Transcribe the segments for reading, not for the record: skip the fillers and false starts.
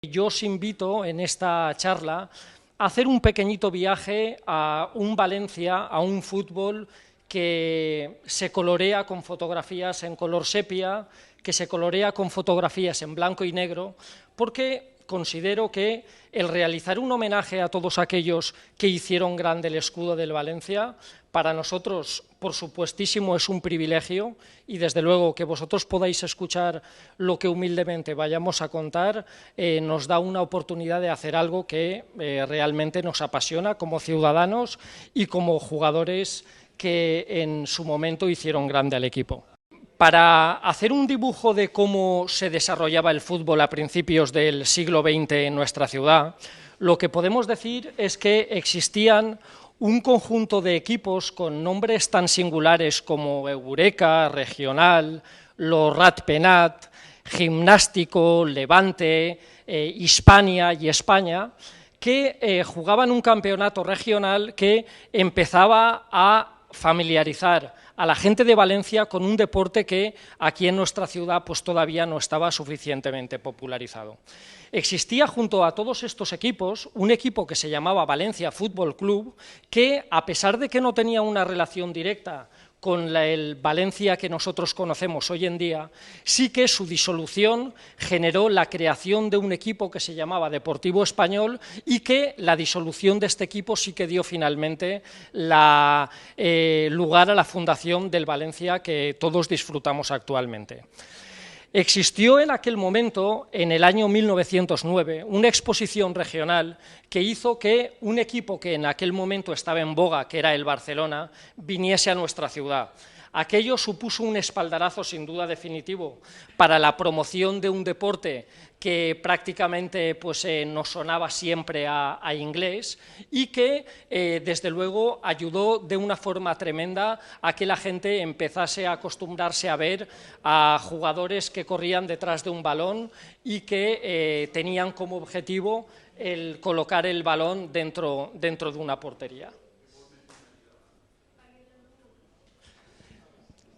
Yo os invito en esta charla a hacer un pequeñito viaje a un Valencia, a un fútbol que se colorea con fotografías en color sepia, que se colorea con fotografías en blanco y negro, porque considero que el realizar un homenaje a todos aquellos que hicieron grande el escudo del Valencia, para nosotros, por supuestísimo, es un privilegio y, desde luego, que vosotros podáis escuchar lo que humildemente vayamos a contar, nos da una oportunidad de hacer algo que realmente nos apasiona como ciudadanos y como jugadores que en su momento hicieron grande al equipo. Para hacer un dibujo de cómo se desarrollaba el fútbol a principios del siglo XX en nuestra ciudad, lo que podemos decir es que existían un conjunto de equipos con nombres tan singulares como Eureka, Regional, Lo Ratpenat, Gimnástico, Levante, Hispania y España, que jugaban un campeonato regional que empezaba a familiarizar a la gente de Valencia con un deporte que aquí en nuestra ciudad pues todavía no estaba suficientemente popularizado. Existía junto a todos estos equipos un equipo que se llamaba Valencia Fútbol Club, que a pesar de que no tenía una relación directa con el Valencia que nosotros conocemos hoy en día, sí que su disolución generó la creación de un equipo que se llamaba Deportivo Español y que la disolución de este equipo sí que dio finalmente lugar a la fundación del Valencia que todos disfrutamos actualmente. Existió en aquel momento, en el año 1909, una exposición regional que hizo que un equipo que en aquel momento estaba en boga, que era el Barcelona, viniese a nuestra ciudad. Aquello supuso un espaldarazo sin duda definitivo para la promoción de un deporte que prácticamente nos sonaba siempre a inglés y que desde luego ayudó de una forma tremenda a que la gente empezase a acostumbrarse a ver a jugadores que corrían detrás de un balón y que tenían como objetivo el colocar el balón dentro de una portería.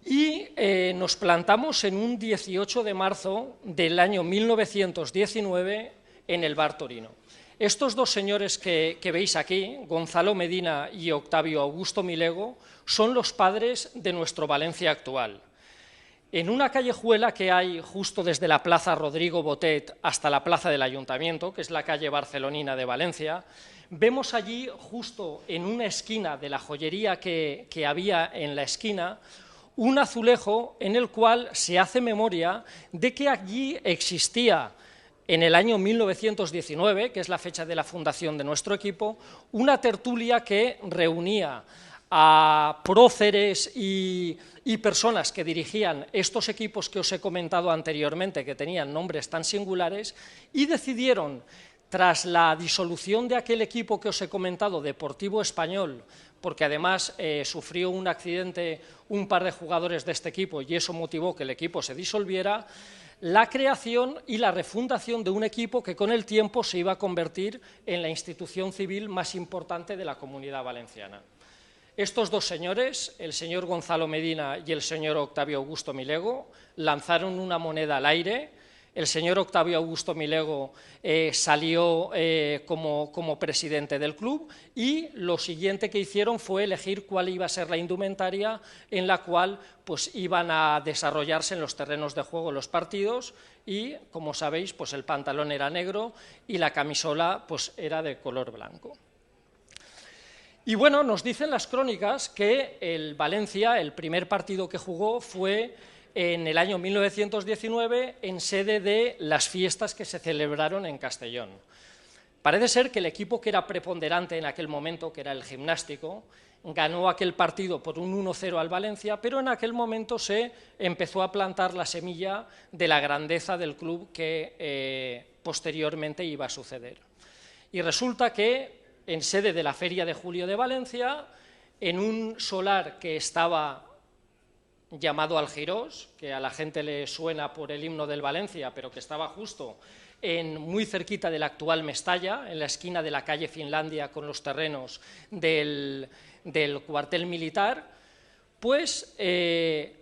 Y nos plantamos en un 18 de marzo del año 1919 en el Bar Torino. Estos dos señores que veis aquí, Gonzalo Medina y Octavio Augusto Milego, son los padres de nuestro Valencia actual. En una callejuela que hay justo desde la Plaza Rodrigo Botet hasta la Plaza del Ayuntamiento, que es la calle barcelonina de Valencia, vemos allí, justo en una esquina de la joyería que había en la esquina, un azulejo en el cual se hace memoria de que allí existía en el año 1919, que es la fecha de la fundación de nuestro equipo, una tertulia que reunía a próceres y personas que dirigían estos equipos que os he comentado anteriormente, que tenían nombres tan singulares, y decidieron, tras la disolución de aquel equipo que os he comentado, Deportivo Español, porque además sufrió un accidente un par de jugadores de este equipo y eso motivó que el equipo se disolviera, la creación y la refundación de un equipo que con el tiempo se iba a convertir en la institución civil más importante de la Comunidad Valenciana. Estos dos señores, el señor Gonzalo Medina y el señor Octavio Augusto Milego, lanzaron una moneda al aire. El señor Octavio Augusto Milego salió como presidente del club y lo siguiente que hicieron fue elegir cuál iba a ser la indumentaria en la cual iban a desarrollarse en los terrenos de juego los partidos y, como sabéis, el pantalón era negro y la camisola era de color blanco. Y bueno, nos dicen las crónicas que el Valencia, el primer partido que jugó fue en el año 1919 en sede de las fiestas que se celebraron en Castellón. Parece ser que el equipo que era preponderante en aquel momento, que era el Gimnástico, ganó aquel partido por un 1-0 al Valencia, pero en aquel momento se empezó a plantar la semilla de la grandeza del club que posteriormente iba a suceder. Y resulta que en sede de la Feria de Julio de Valencia, en un solar que estaba llamado Algirós, que a la gente le suena por el himno del Valencia, pero que estaba justo muy cerquita de la actual Mestalla, en la esquina de la calle Finlandia con los terrenos del cuartel militar,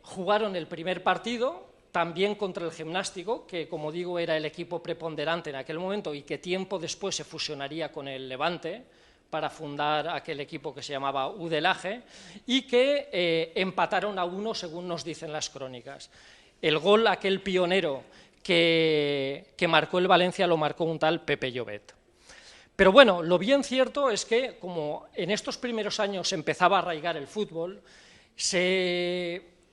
jugaron el primer partido también contra el Gimnástico, que como digo era el equipo preponderante en aquel momento y que tiempo después se fusionaría con el Levante para fundar aquel equipo que se llamaba Udelaje, y que empataron a 1 según nos dicen las crónicas. El gol, aquel pionero que marcó el Valencia, lo marcó un tal Pepe Llobet. Pero bueno, lo bien cierto es que como en estos primeros años empezaba a arraigar el fútbol,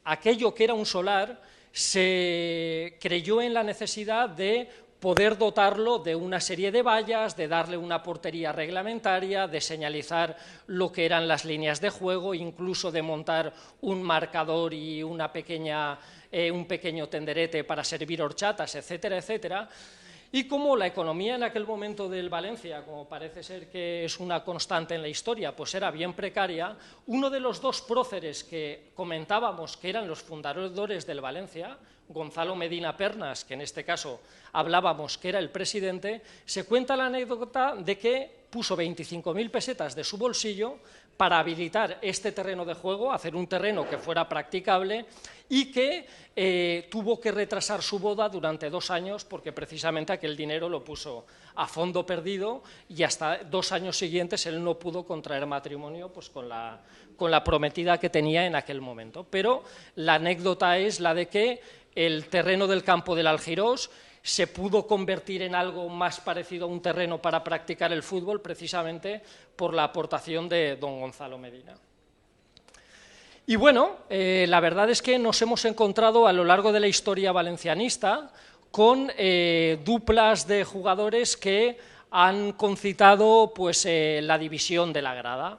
aquello que era un solar se creyó en la necesidad de poder dotarlo de una serie de vallas, de darle una portería reglamentaria, de señalizar lo que eran las líneas de juego, incluso de montar un marcador y un pequeño tenderete para servir horchatas, etcétera, etcétera. Y como la economía en aquel momento del Valencia, como parece ser que es una constante en la historia, pues era bien precaria, uno de los dos próceres que comentábamos que eran los fundadores del Valencia, Gonzalo Medina Pernas, que en este caso hablábamos que era el presidente, se cuenta la anécdota de que puso 25.000 pesetas de su bolsillo para habilitar este terreno de juego, hacer un terreno que fuera practicable, y que tuvo que retrasar su boda durante 2 años porque precisamente aquel dinero lo puso a fondo perdido y hasta 2 años siguientes él no pudo contraer matrimonio pues, con la prometida que tenía en aquel momento. Pero la anécdota es la de que el terreno del campo del Algirós se pudo convertir en algo más parecido a un terreno para practicar el fútbol precisamente por la aportación de don Gonzalo Medina. Y bueno, la verdad es que nos hemos encontrado a lo largo de la historia valencianista con duplas de jugadores que han concitado pues, la división de la grada.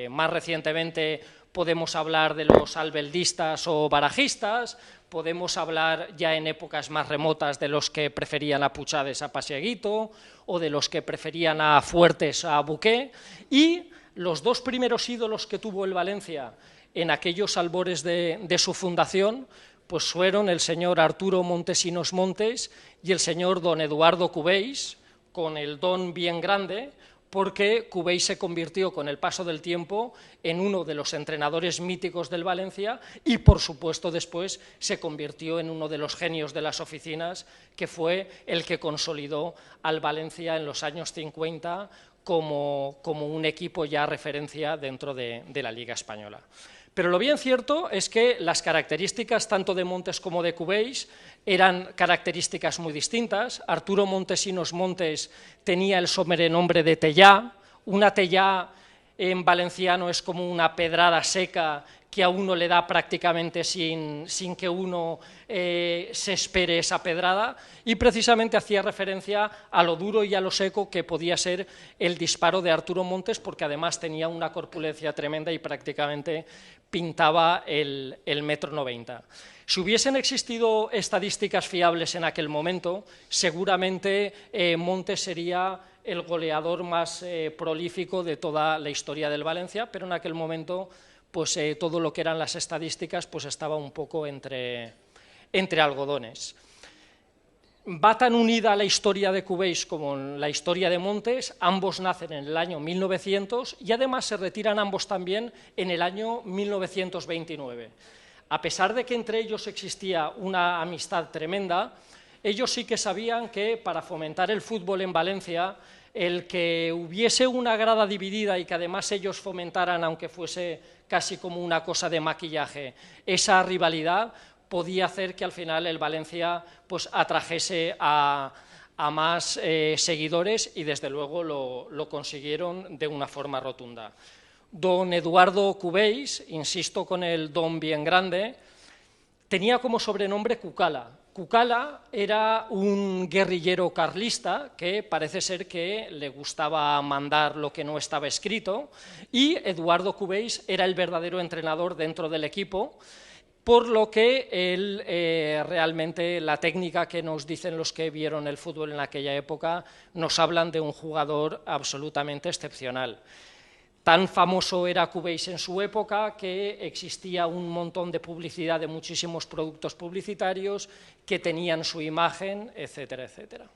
Más recientemente podemos hablar de los albeldistas o barajistas, podemos hablar ya en épocas más remotas de los que preferían a Puchades a Pasieguito o de los que preferían a Fuertes a Buqué, y los dos primeros ídolos que tuvo el Valencia en aquellos albores de su fundación pues fueron el señor Arturo Montesinos Montes y el señor don Eduardo Cubells, con el don bien grande, porque Cubells se convirtió con el paso del tiempo en uno de los entrenadores míticos del Valencia y, por supuesto, después se convirtió en uno de los genios de las oficinas, que fue el que consolidó al Valencia en los años 50 como un equipo ya referencia dentro de la Liga Española. Pero lo bien cierto es que las características tanto de Montes como de Cubells eran características muy distintas. Arturo Montesinos Montes tenía el sobrenombre de Tellá. Una tellá en valenciano es como una pedrada seca que a uno le da prácticamente sin que uno se espere esa pedrada, y precisamente hacía referencia a lo duro y a lo seco que podía ser el disparo de Arturo Montes, porque además tenía una corpulencia tremenda y prácticamente pintaba el 1,90 m. Si hubiesen existido estadísticas fiables en aquel momento, seguramente Montes sería el goleador más prolífico de toda la historia del Valencia, pero en aquel momento pues todo lo que eran las estadísticas pues estaba un poco entre algodones. Va tan unida la historia de Cubells como la historia de Montes, ambos nacen en el año 1900 y además se retiran ambos también en el año 1929. A pesar de que entre ellos existía una amistad tremenda, ellos sí que sabían que para fomentar el fútbol en Valencia, el que hubiese una grada dividida y que además ellos fomentaran, aunque fuese casi como una cosa de maquillaje, esa rivalidad, podía hacer que al final el Valencia pues, atrajese a más seguidores, y desde luego lo consiguieron de una forma rotunda. Don Eduardo Cubells, insisto con el don bien grande, tenía como sobrenombre Cucala. Cucala era un guerrillero carlista que parece ser que le gustaba mandar lo que no estaba escrito, y Eduardo Cubells era el verdadero entrenador dentro del equipo, por lo que él realmente la técnica que nos dicen los que vieron el fútbol en aquella época nos hablan de un jugador absolutamente excepcional. Tan famoso era Cubells en su época que existía un montón de publicidad de muchísimos productos publicitarios que tenían su imagen, etcétera, etcétera.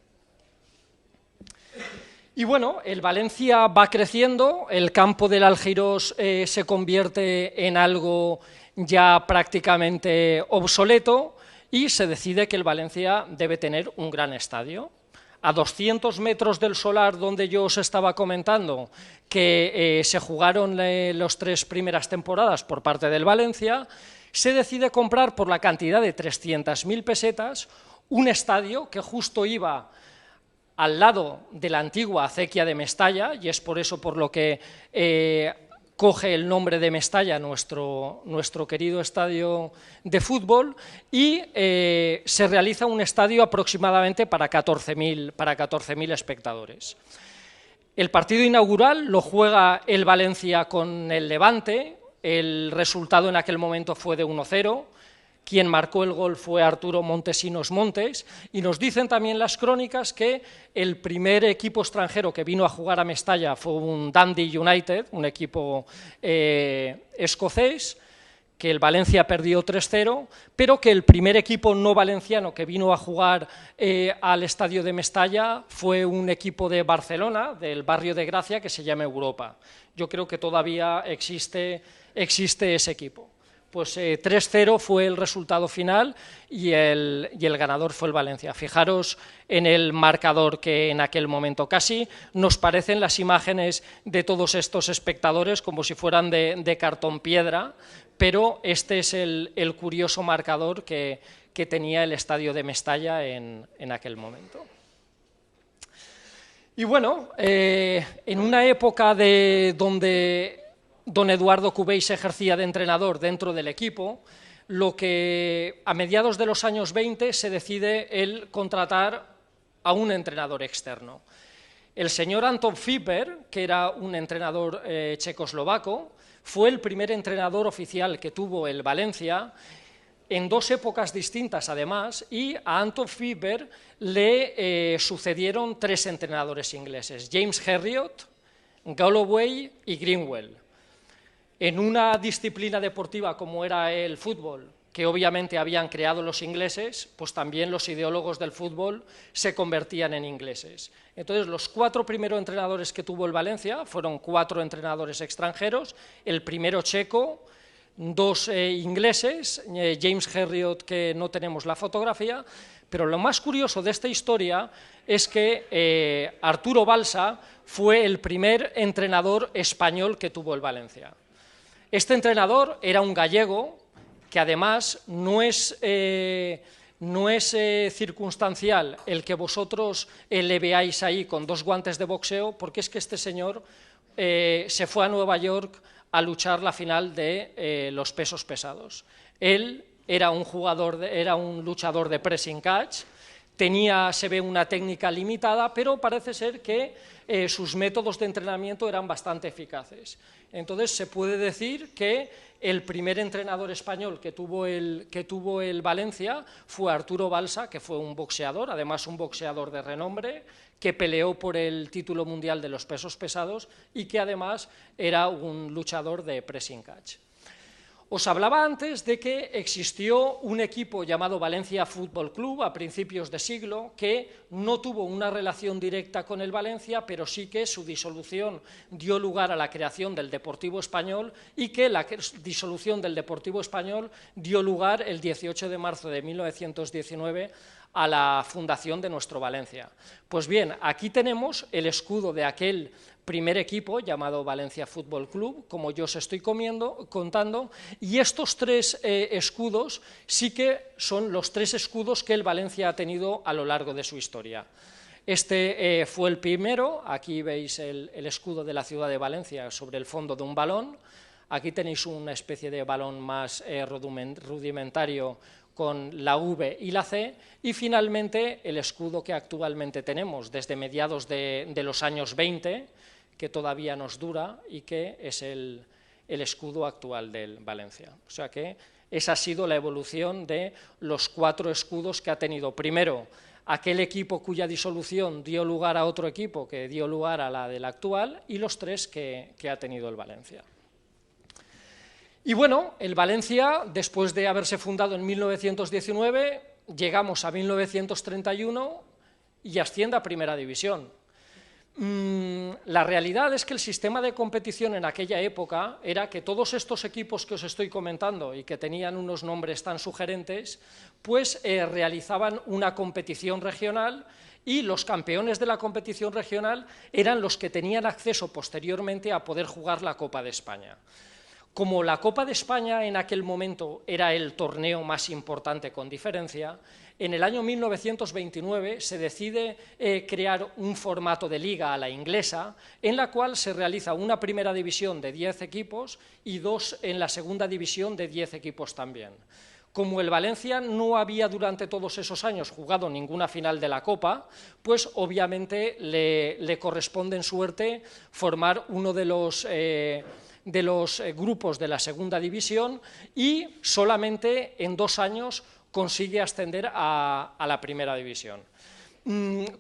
Y bueno, el Valencia va creciendo, el campo del Algirós se convierte en algo ya prácticamente obsoleto, y se decide que el Valencia debe tener un gran estadio. A 200 metros del solar donde yo os estaba comentando que se jugaron las 3 primeras temporadas por parte del Valencia, se decide comprar por la cantidad de 300.000 pesetas un estadio que justo iba al lado de la antigua acequia de Mestalla, y es por eso por lo que coge el nombre de Mestalla nuestro querido estadio de fútbol, y se realiza un estadio aproximadamente para 14.000 espectadores. El partido inaugural lo juega el Valencia con el Levante, el resultado en aquel momento fue de 1-0, quien marcó el gol fue Arturo Montesinos Montes, y nos dicen también las crónicas que el primer equipo extranjero que vino a jugar a Mestalla fue un Dundee United, un equipo escocés, que el Valencia perdió 3-0, pero que el primer equipo no valenciano que vino a jugar al estadio de Mestalla fue un equipo de Barcelona, del barrio de Gracia, que se llama Europa. Yo creo que todavía existe ese equipo. Pues 3-0 fue el resultado final y el ganador fue el Valencia. Fijaros en el marcador, que en aquel momento casi nos parecen las imágenes de todos estos espectadores como si fueran de cartón piedra, pero este es el curioso marcador que tenía el estadio de Mestalla en aquel momento. Y bueno, en una época donde don Eduardo Cubells ejercía de entrenador dentro del equipo, lo que a mediados de los años 20 se decide el contratar a un entrenador externo. El señor Anton Fiber, que era un entrenador checoslovaco, fue el primer entrenador oficial que tuvo el Valencia, en 2 épocas distintas además, y a Anton Fiber le sucedieron 3 entrenadores ingleses, James Herriot, Galloway y Greenwell. En una disciplina deportiva como era el fútbol, que obviamente habían creado los ingleses, pues también los ideólogos del fútbol se convertían en ingleses. Entonces, los 4 primeros entrenadores que tuvo el Valencia fueron 4 entrenadores extranjeros, el primero checo, 2 ingleses, James Herriot, que no tenemos la fotografía, pero lo más curioso de esta historia es que Arturo Balsa fue el primer entrenador español que tuvo el Valencia. Este entrenador era un gallego, que además no es circunstancial el que vosotros le veáis ahí con 2 guantes de boxeo, porque es que este señor se fue a Nueva York a luchar la final de los pesos pesados. Él era un luchador de pressing catch, se ve una técnica limitada, pero parece ser que sus métodos de entrenamiento eran bastante eficaces. Entonces se puede decir que el primer entrenador español que tuvo el Valencia fue Arturo Balsa, que fue un boxeador, además un boxeador de renombre, que peleó por el título mundial de los pesos pesados y que además era un luchador de pressing catch. Os hablaba antes de que existió un equipo llamado Valencia Fútbol Club a principios de siglo que no tuvo una relación directa con el Valencia, pero sí que su disolución dio lugar a la creación del Deportivo Español y que la disolución del Deportivo Español dio lugar el 18 de marzo de 1919 a la fundación de nuestro Valencia. Pues bien, aquí tenemos el escudo de aquel primer equipo llamado Valencia Fútbol Club, como yo os estoy contando, y estos 3 escudos sí que son los 3 escudos que el Valencia ha tenido a lo largo de su historia. Este fue el primero, aquí veis el escudo de la ciudad de Valencia sobre el fondo de un balón, aquí tenéis una especie de balón más rudimentario con la V y la C, y finalmente el escudo que actualmente tenemos desde mediados de los años 20, que todavía nos dura y que es el escudo actual del Valencia. O sea que esa ha sido la evolución de los 4 escudos que ha tenido. Primero, aquel equipo cuya disolución dio lugar a otro equipo que dio lugar a la del actual, y los 3 que ha tenido el Valencia. Y bueno, el Valencia, después de haberse fundado en 1919, llegamos a 1931 y asciende a Primera División. La realidad es que el sistema de competición en aquella época era que todos estos equipos que os estoy comentando y que tenían unos nombres tan sugerentes, pues realizaban una competición regional y los campeones de la competición regional eran los que tenían acceso posteriormente a poder jugar la Copa de España. Como la Copa de España en aquel momento era el torneo más importante con diferencia, en el año 1929 se decide crear un formato de liga a la inglesa, en la cual se realiza una primera división de 10 equipos y dos en la segunda división de 10 equipos también. Como el Valencia no había durante todos esos años jugado ninguna final de la Copa, pues obviamente le corresponde en suerte formar uno de los grupos de la segunda división y solamente en 2 años consigue ascender a la primera división.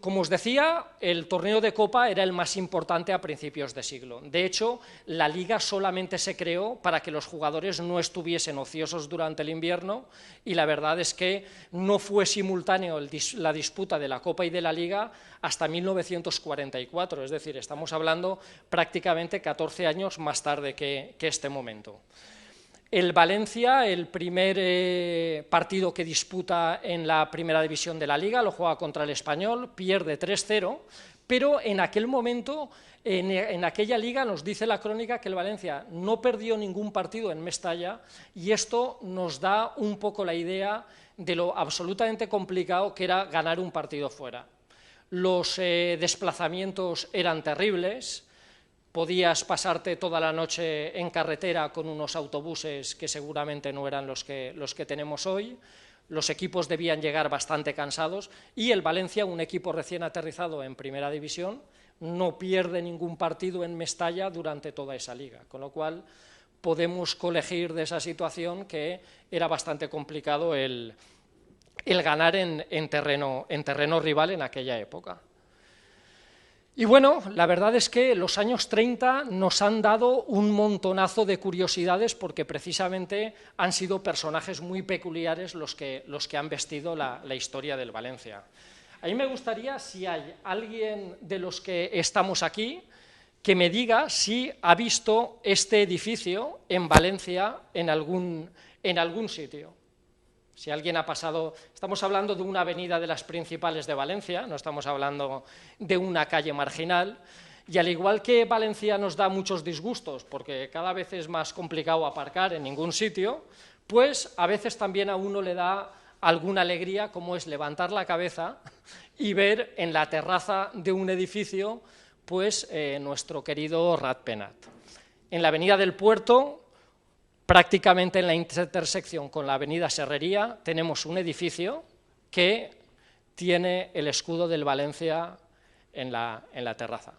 Como os decía, el torneo de Copa era el más importante a principios de siglo. De hecho, la Liga solamente se creó para que los jugadores no estuviesen ociosos durante el invierno y la verdad es que no fue simultáneo la disputa de la Copa y de la Liga hasta 1944, es decir, estamos hablando prácticamente 14 años más tarde que este momento. El Valencia, el primer partido que disputa en la primera división de la Liga, lo juega contra el Español, pierde 3-0, pero en aquel momento, en aquella liga, nos dice la crónica que el Valencia no perdió ningún partido en Mestalla y esto nos da un poco la idea de lo absolutamente complicado que era ganar un partido fuera. Los desplazamientos eran terribles. Podías pasarte toda la noche en carretera con unos autobuses que seguramente no eran los que tenemos hoy, los equipos debían llegar bastante cansados y el Valencia, un equipo recién aterrizado en primera división, no pierde ningún partido en Mestalla durante toda esa liga, con lo cual podemos colegir de esa situación que era bastante complicado el ganar en terreno rival en aquella época. Y bueno, la verdad es que los años 30 nos han dado un montonazo de curiosidades porque precisamente han sido personajes muy peculiares los que han vestido la historia del Valencia. A mí me gustaría, si hay alguien de los que estamos aquí, que me diga si ha visto este edificio en Valencia en algún sitio. Si alguien ha pasado, estamos hablando de una avenida de las principales de Valencia, no estamos hablando de una calle marginal, y al igual que Valencia nos da muchos disgustos, porque cada vez es más complicado aparcar en ningún sitio, pues a veces también a uno le da alguna alegría, como es levantar la cabeza y ver en la terraza de un edificio, pues nuestro querido Ratpenat. En la avenida del Puerto, prácticamente en la intersección con la avenida Serrería, tenemos un edificio que tiene el escudo del Valencia en la terraza.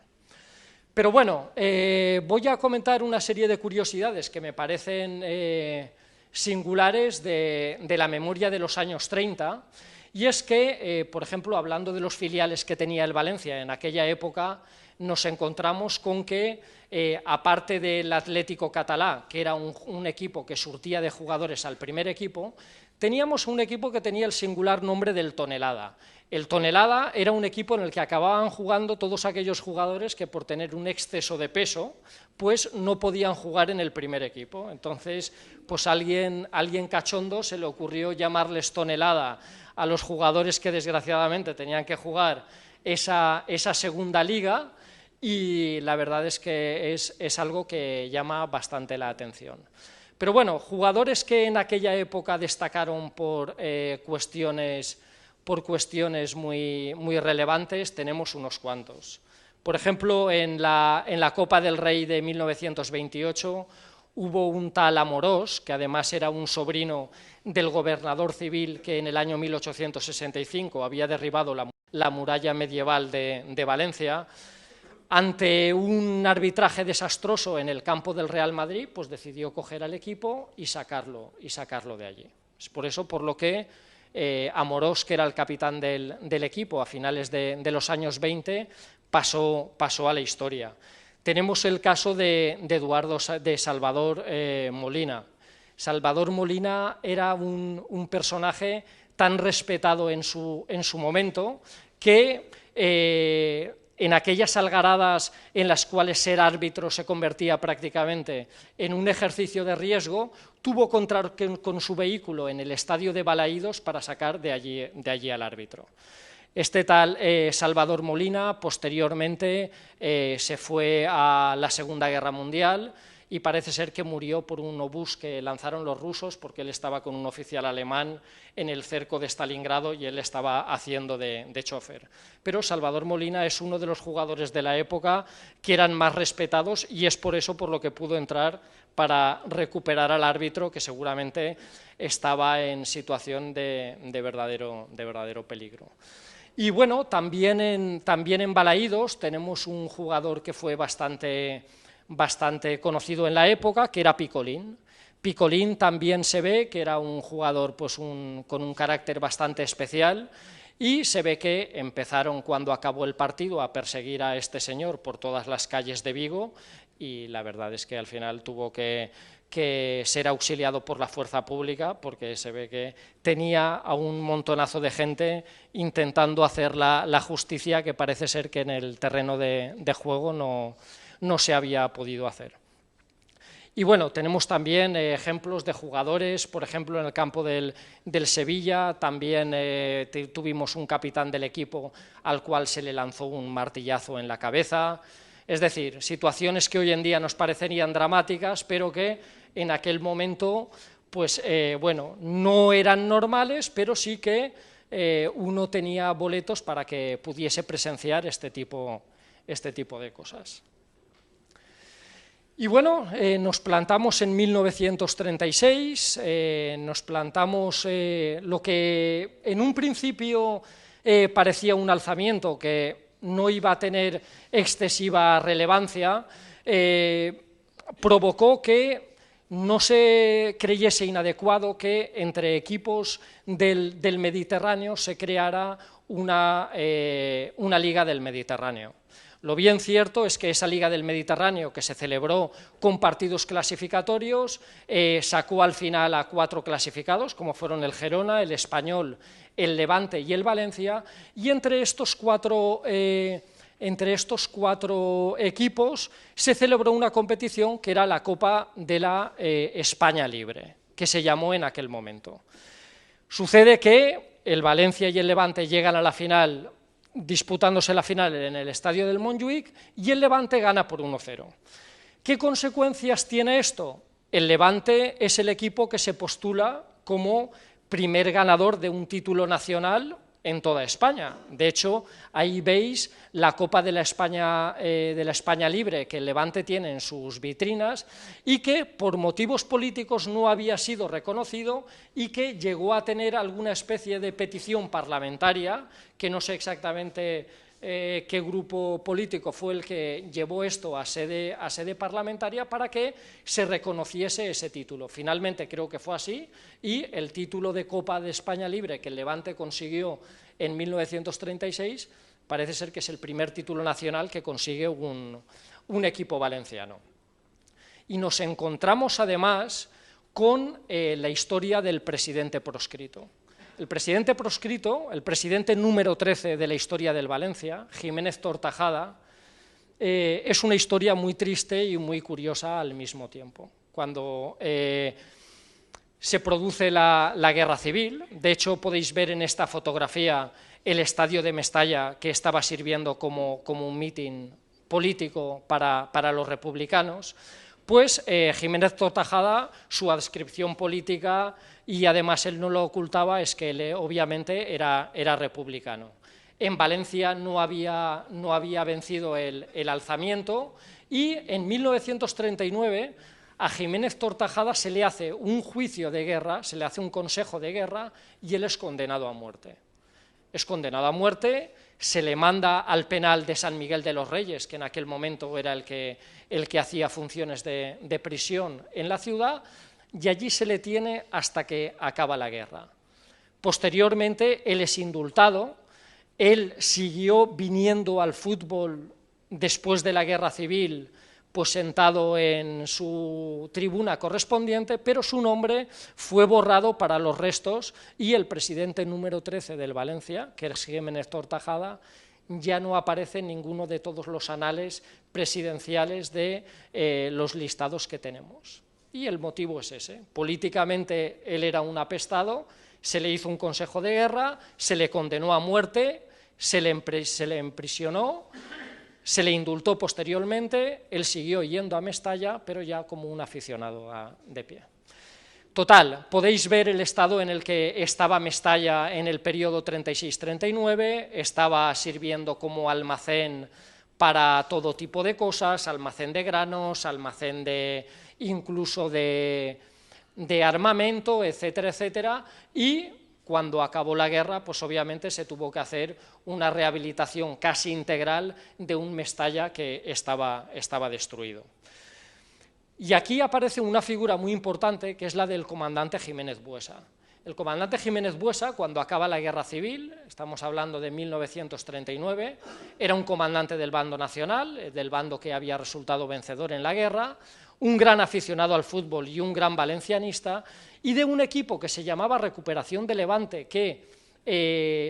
Pero bueno, voy a comentar una serie de curiosidades que me parecen singulares de la memoria de los años 30, y es que, por ejemplo, hablando de los filiales que tenía el Valencia en aquella época, nos encontramos con que, aparte del Atlético Catalá, que era un equipo que surtía de jugadores al primer equipo, teníamos un equipo que tenía el singular nombre del Tonelada. El Tonelada era un equipo en el que acababan jugando todos aquellos jugadores que por tener un exceso de peso, pues no podían jugar en el primer equipo. Entonces, pues alguien cachondo se le ocurrió llamarles Tonelada a los jugadores que desgraciadamente tenían que jugar esa segunda liga, y la verdad es que es algo que llama bastante la atención. Pero bueno, jugadores que en aquella época destacaron por cuestiones muy relevantes, tenemos unos cuantos. Por ejemplo, en la Copa del Rey de 1928 hubo un tal Amorós, que además era un sobrino del gobernador civil que en el año 1865 había derribado la muralla medieval de Valencia. Ante un arbitraje desastroso en el campo del Real Madrid, pues decidió coger al equipo y sacarlo de allí. Es por eso por lo que Amorós, que era el capitán del equipo a finales de los años 20, pasó a la historia. Tenemos el caso de Salvador Molina. Salvador Molina era un personaje tan respetado en su momento que en aquellas algaradas en las cuales ser árbitro se convertía prácticamente en un ejercicio de riesgo, tuvo que entrar con su vehículo en el estadio de Balaídos para sacar de allí al árbitro. Este tal Salvador Molina posteriormente se fue a la Segunda Guerra Mundial y parece ser que murió por un obús que lanzaron los rusos, porque él estaba con un oficial alemán en el cerco de Stalingrado y él estaba haciendo de chofer. Pero Salvador Molina es uno de los jugadores de la época que eran más respetados y es por eso por lo que pudo entrar para recuperar al árbitro, que seguramente estaba en situación de verdadero peligro. Y bueno, también en Balaídos tenemos un jugador que fue bastante conocido en la época, que era Picolín. Picolín también se ve que era un jugador pues, con un carácter bastante especial, y se ve que empezaron, cuando acabó el partido, a perseguir a este señor por todas las calles de Vigo, y la verdad es que al final tuvo que ser auxiliado por la fuerza pública, porque se ve que tenía a un montonazo de gente intentando hacer la justicia, que parece ser que en el terreno de juego no se había podido hacer. Y bueno, tenemos también ejemplos de jugadores, por ejemplo, en el campo del Sevilla, también tuvimos un capitán del equipo al cual se le lanzó un martillazo en la cabeza. Es decir, situaciones que hoy en día nos parecerían dramáticas, pero que en aquel momento, pues bueno, no eran normales, pero sí que uno tenía boletos para que pudiese presenciar este tipo de cosas. Y bueno, nos plantamos en 1936, nos plantamos lo que en un principio parecía un alzamiento que no iba a tener excesiva relevancia, provocó que no se creyese inadecuado que entre equipos del Mediterráneo se creara una Liga del Mediterráneo. Lo bien cierto es que esa Liga del Mediterráneo, que se celebró con partidos clasificatorios, sacó al final a 4 clasificados, como fueron el Gerona, el Español, el Levante y el Valencia, y entre estos cuatro equipos se celebró una competición que era la Copa de la España Libre, que se llamó en aquel momento. Sucede que el Valencia y el Levante llegan a la final, disputándose la final en el estadio del Montjuïc, y el Levante gana por 1-0. ¿Qué consecuencias tiene esto? El Levante es el equipo que se postula como primer ganador de un título nacional en toda España. De hecho, ahí veis la Copa de la España Libre que el Levante tiene en sus vitrinas y que por motivos políticos no había sido reconocido y que llegó a tener alguna especie de petición parlamentaria, que no sé exactamente qué grupo político fue el que llevó esto a sede parlamentaria para que se reconociese ese título. Finalmente creo que fue así, y el título de Copa de España Libre que el Levante consiguió en 1936 parece ser que es el primer título nacional que consigue un equipo valenciano. Y nos encontramos además con la historia del presidente proscrito. El presidente proscrito, el presidente número 13 de la historia del Valencia, Jiménez Tortajada, es una historia muy triste y muy curiosa al mismo tiempo. Cuando se produce la guerra civil, de hecho podéis ver en esta fotografía el estadio de Mestalla, que estaba sirviendo como un mitin político para los republicanos, pues Jiménez Tortajada, su adscripción política, y además él no lo ocultaba, es que él obviamente era republicano. En Valencia no había vencido el alzamiento, y en 1939 a Jiménez Tortajada se le hace un juicio de guerra, se le hace un consejo de guerra, y él es condenado a muerte. Es condenado a muerte, se le manda al penal de San Miguel de los Reyes, que en aquel momento era el que hacía funciones de prisión en la ciudad, y allí se le tiene hasta que acaba la guerra. Posteriormente él es indultado, él siguió viniendo al fútbol después de la guerra civil, pues sentado en su tribuna correspondiente, pero su nombre fue borrado para los restos, y el presidente número 13 del Valencia, que es Jiménez Tortajada, ya no aparece en ninguno de todos los anales presidenciales de los listados que tenemos. Y el motivo es ese. Políticamente él era un apestado, se le hizo un consejo de guerra, se le condenó a muerte, se le emprisionó, se le indultó posteriormente, él siguió yendo a Mestalla, pero ya como un aficionado de pie. Total, podéis ver el estado en el que estaba Mestalla en el periodo 36-39, estaba sirviendo como almacén para todo tipo de cosas, almacén de granos, almacén incluso de armamento, etcétera, etcétera, y cuando acabó la guerra, pues obviamente se tuvo que hacer una rehabilitación casi integral de un Mestalla que estaba destruido. Y aquí aparece una figura muy importante, que es la del comandante Jiménez Buesa. El comandante Jiménez Buesa, cuando acaba la guerra civil, estamos hablando de 1939, era un comandante del bando nacional, del bando que había resultado vencedor en la guerra, un gran aficionado al fútbol y un gran valencianista, y de un equipo que se llamaba Recuperación de Levante, que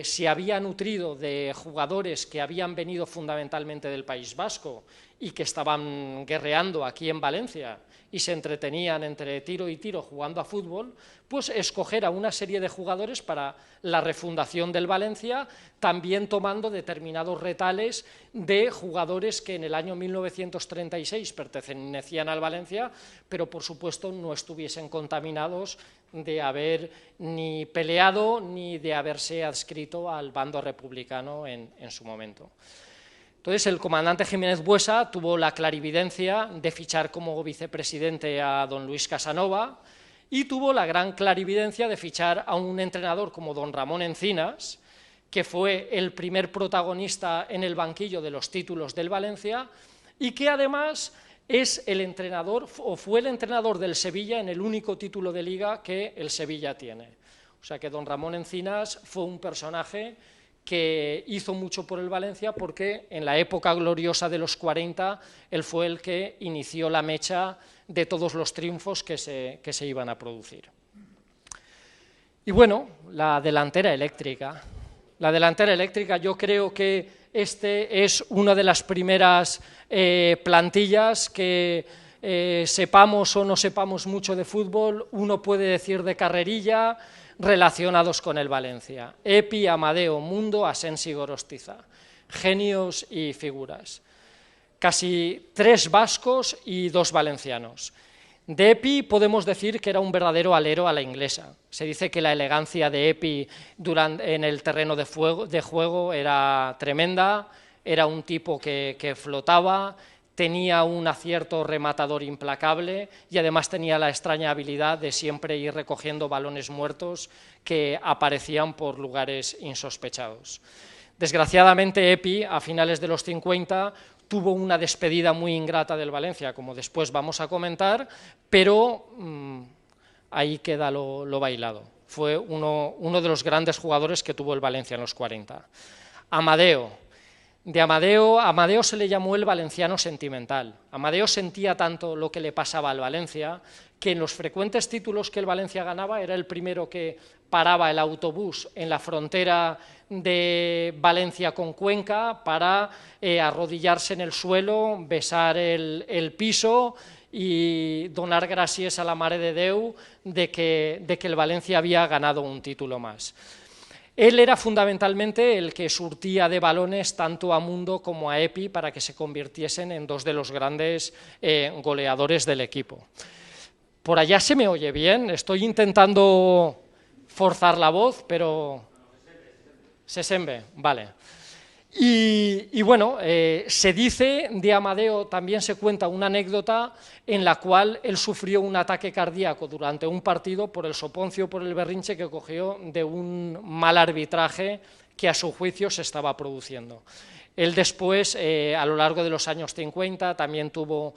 se había nutrido de jugadores que habían venido fundamentalmente del País Vasco y que estaban guerreando aquí en Valencia y se entretenían entre tiro y tiro jugando a fútbol, pues escoger a una serie de jugadores para la refundación del Valencia, también tomando determinados retales de jugadores que en el año 1936 pertenecían al Valencia, pero por supuesto no estuviesen contaminados de haber ni peleado ni de haberse adscrito al bando republicano en su momento. Entonces el comandante Jiménez Buesa tuvo la clarividencia de fichar como vicepresidente a don Luis Casanova y tuvo la gran clarividencia de fichar a un entrenador como don Ramón Encinas, que fue el primer protagonista en el banquillo de los títulos del Valencia y que además es el entrenador o fue el entrenador del Sevilla en el único título de liga que el Sevilla tiene. O sea que don Ramón Encinas fue un personaje que hizo mucho por el Valencia porque en la época gloriosa de los 40 él fue el que inició la mecha de todos los triunfos que se iban a producir. Y bueno, la delantera eléctrica. La delantera eléctrica, yo creo que este es una de las primeras plantillas que sepamos o no sepamos mucho de fútbol, uno puede decir de carrerilla, relacionados con el Valencia. Epi, Amadeo, Mundo, Asensi, Gorostiza. Genios y figuras. Casi 3 vascos y 2 valencianos. De Epi podemos decir que era un verdadero alero a la inglesa. Se dice que la elegancia de Epi en el terreno de juego era tremenda, era un tipo que flotaba, tenía un acierto rematador implacable y además tenía la extraña habilidad de siempre ir recogiendo balones muertos que aparecían por lugares insospechados. Desgraciadamente Epi, a finales de los 50, tuvo una despedida muy ingrata del Valencia, como después vamos a comentar, pero ahí queda lo bailado. Fue uno de los grandes jugadores que tuvo el Valencia en los 40. Amadeo. De Amadeo se le llamó el valenciano sentimental. Amadeo sentía tanto lo que le pasaba al Valencia que en los frecuentes títulos que el Valencia ganaba era el primero que paraba el autobús en la frontera de Valencia con Cuenca para arrodillarse en el suelo, besar el piso y donar gracias a la Mare de Déu de que el Valencia había ganado un título más. Él era fundamentalmente el que surtía de balones tanto a Mundo como a Epi para que se convirtiesen en 2 de los grandes goleadores del equipo. Por allá se me oye bien, estoy intentando forzar la voz, pero... Sesembe, vale. Y bueno, se dice de Amadeo, también se cuenta una anécdota en la cual él sufrió un ataque cardíaco durante un partido por el soponcio, por el berrinche que cogió de un mal arbitraje que a su juicio se estaba produciendo. Él después, a lo largo de los años 50, también tuvo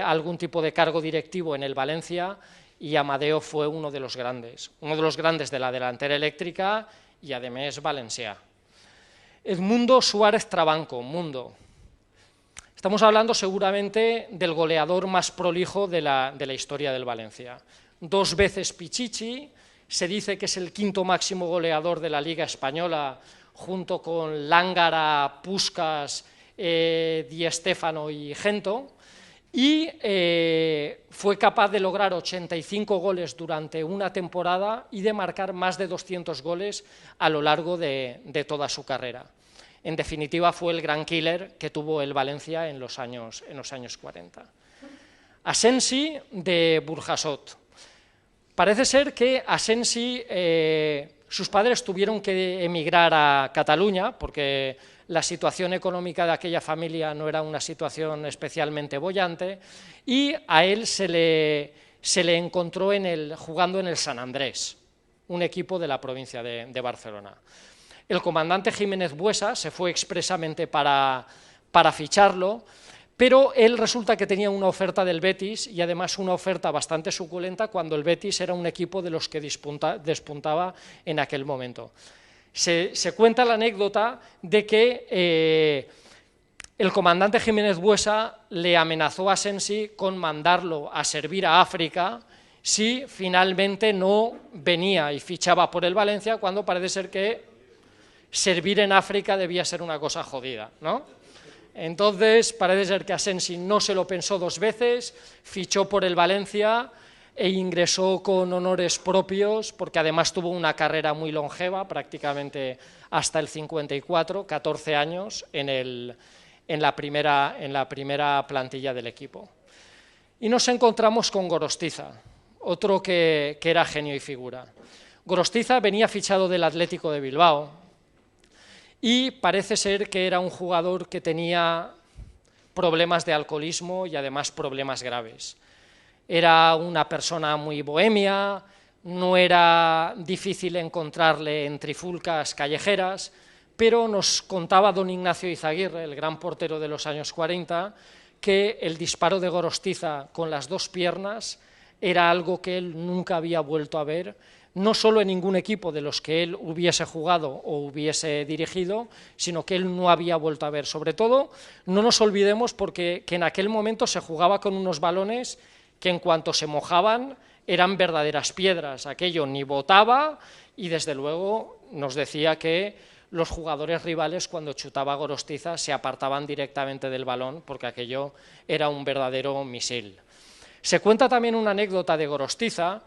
algún tipo de cargo directivo en el Valencia y Amadeo fue uno de los grandes de la delantera eléctrica y además valencià. Edmundo Suárez Trabanco, Mundo. Estamos hablando seguramente del goleador más prolijo de la historia del Valencia. 2 veces Pichichi, se dice que es el 5º máximo goleador de la Liga Española junto con Lángara, Puskás, Di Stéfano y Gento, y fue capaz de lograr 85 goles durante una temporada y de marcar más de 200 goles a lo largo de toda su carrera. En definitiva, fue el gran killer que tuvo el Valencia en los años 40. Asensi, de Burjasot. Parece ser que Asensi, sus padres tuvieron que emigrar a Cataluña porque la situación económica de aquella familia no era una situación especialmente boyante, y a él se le encontró jugando en el Sant Andrés, un equipo de la provincia de Barcelona. El comandante Jiménez Buesa se fue expresamente para ficharlo, pero él resulta que tenía una oferta del Betis, y además una oferta bastante suculenta, cuando el Betis era un equipo de los que despuntaba en aquel momento. Se cuenta la anécdota de que el comandante Jiménez Buesa le amenazó a Asensi con mandarlo a servir a África si finalmente no venía y fichaba por el Valencia, cuando parece ser que servir en África debía ser una cosa jodida, ¿no? Entonces parece ser que Asensi no se lo pensó dos veces, fichó por el Valencia e ingresó con honores propios, porque además tuvo una carrera muy longeva, prácticamente hasta el 54, 14 años en la primera plantilla del equipo. Y nos encontramos con Gorostiza, otro que era genio y figura. Gorostiza venía fichado del Atlético de Bilbao y parece ser que era un jugador que tenía problemas de alcoholismo y además problemas graves. Era una persona muy bohemia, no era difícil encontrarle en trifulcas callejeras, pero nos contaba don Ignacio Izaguirre, el gran portero de los años 40, que el disparo de Gorostiza con las dos piernas era algo que él nunca había vuelto a ver, no solo en ningún equipo de los que él hubiese jugado o hubiese dirigido, sino que él no había vuelto a ver. Sobre todo, no nos olvidemos que en aquel momento se jugaba con unos balones que en cuanto se mojaban eran verdaderas piedras, aquello ni botaba, y desde luego nos decía que los jugadores rivales, cuando chutaba Gorostiza, se apartaban directamente del balón porque aquello era un verdadero misil. Se cuenta también una anécdota de Gorostiza,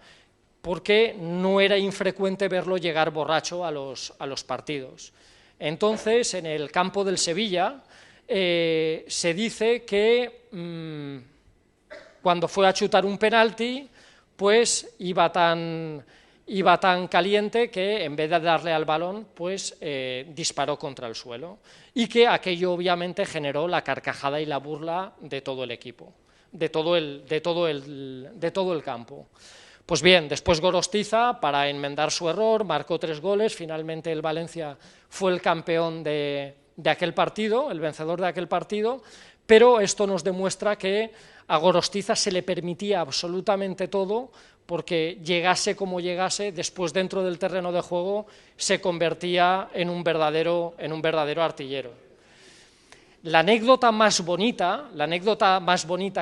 porque no era infrecuente verlo llegar borracho a los partidos. Entonces, en el campo del Sevilla, se dice que cuando fue a chutar un penalti, pues iba tan caliente que en vez de darle al balón, pues disparó contra el suelo, y que aquello obviamente generó la carcajada y la burla de todo el equipo, de todo el campo. Pues bien, después Gorostiza, para enmendar su error, marcó 3 goles, finalmente el Valencia fue el campeón de aquel partido, el vencedor de aquel partido, pero esto nos demuestra que a Gorostiza se le permitía absolutamente todo, porque llegase como llegase, después dentro del terreno de juego se convertía en un verdadero artillero. La anécdota más bonita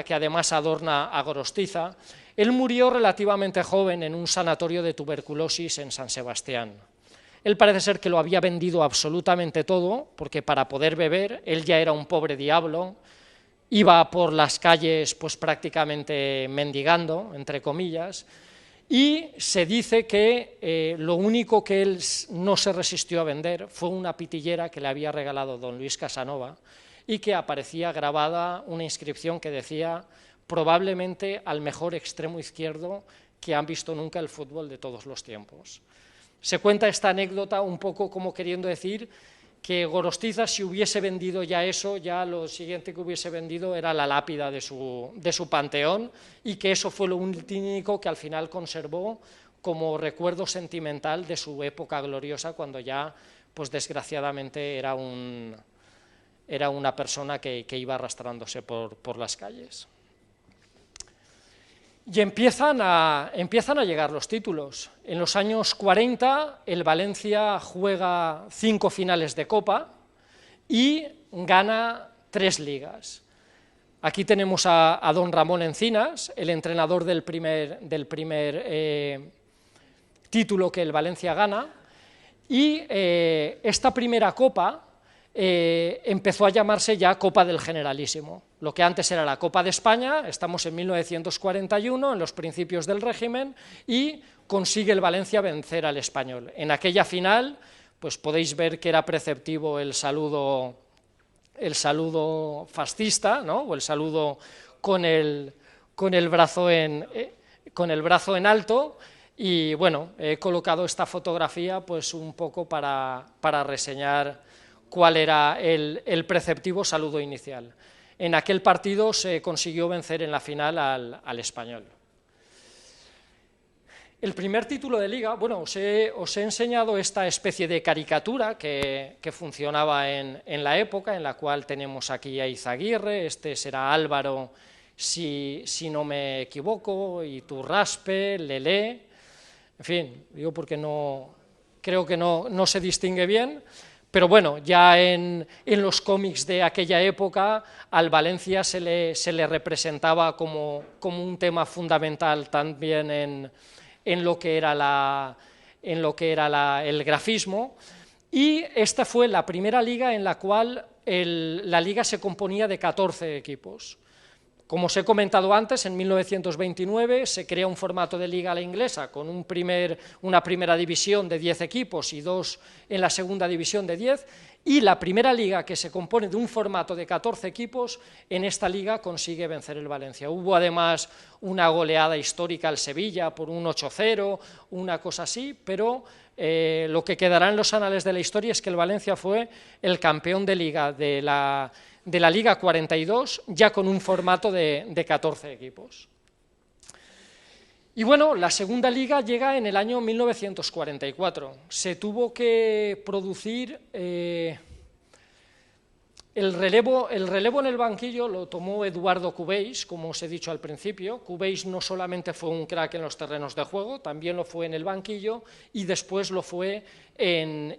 que además adorna a Gorostiza, él murió relativamente joven en un sanatorio de tuberculosis en San Sebastián. Él parece ser que lo había vendido absolutamente todo, porque para poder beber, él ya era un pobre diablo, iba por las calles pues prácticamente mendigando, entre comillas, y se dice que lo único que él no se resistió a vender fue una pitillera que le había regalado don Luis Casanova, y que aparecía grabada una inscripción que decía: probablemente al mejor extremo izquierdo que han visto nunca el fútbol de todos los tiempos. Se cuenta esta anécdota un poco como queriendo decir que Gorostiza, si hubiese vendido ya eso, ya lo siguiente que hubiese vendido era la lápida de su panteón, y que eso fue lo único que al final conservó como recuerdo sentimental de su época gloriosa, cuando ya, pues desgraciadamente, era una persona que iba arrastrándose por las calles. Y empiezan a llegar los títulos. En los años 40 el Valencia juega 5 finales de Copa y gana 3 ligas. Aquí tenemos a don Ramón Encinas, el entrenador del primer título que el Valencia gana, Y esta primera copa empezó a llamarse ya Copa del Generalísimo, lo que antes era la Copa de España. Estamos en 1941, en los principios del régimen, y consigue el Valencia vencer al Español. En aquella final, pues podéis ver que era preceptivo el saludo fascista, ¿no? O el saludo con el brazo en alto. Y bueno, he colocado esta fotografía pues un poco para reseñar cuál era el preceptivo saludo inicial. En aquel partido se consiguió vencer en la final al Español. El primer título de Liga, bueno, os he enseñado esta especie de caricatura que funcionaba en la época, en la cual tenemos aquí a Izaguirre, este será Álvaro, si no me equivoco, Iturraspe, Lelé, en fin, digo porque creo que no se distingue bien, pero bueno, ya en los cómics de aquella época al Valencia se le representaba como un tema fundamental también en lo que era el grafismo, y esta fue la primera liga en la cual la liga se componía de 14 equipos. Como os he comentado antes, en 1929 se crea un formato de liga a la inglesa con una primera división de 10 equipos y 2 en la segunda división de 10, y la primera liga que se compone de un formato de 14 equipos, en esta liga consigue vencer el Valencia. Hubo además una goleada histórica al Sevilla por un 8-0, una cosa así, pero lo que quedará en los anales de la historia es que el Valencia fue el campeón de liga de la Liga 42, ya con un formato de 14 equipos. Y bueno, la segunda liga llega en el año 1944. Se tuvo que producir el relevo en el banquillo, lo tomó Eduardo Cubells, como os he dicho al principio. Cubells no solamente fue un crack en los terrenos de juego, también lo fue en el banquillo y después lo fue en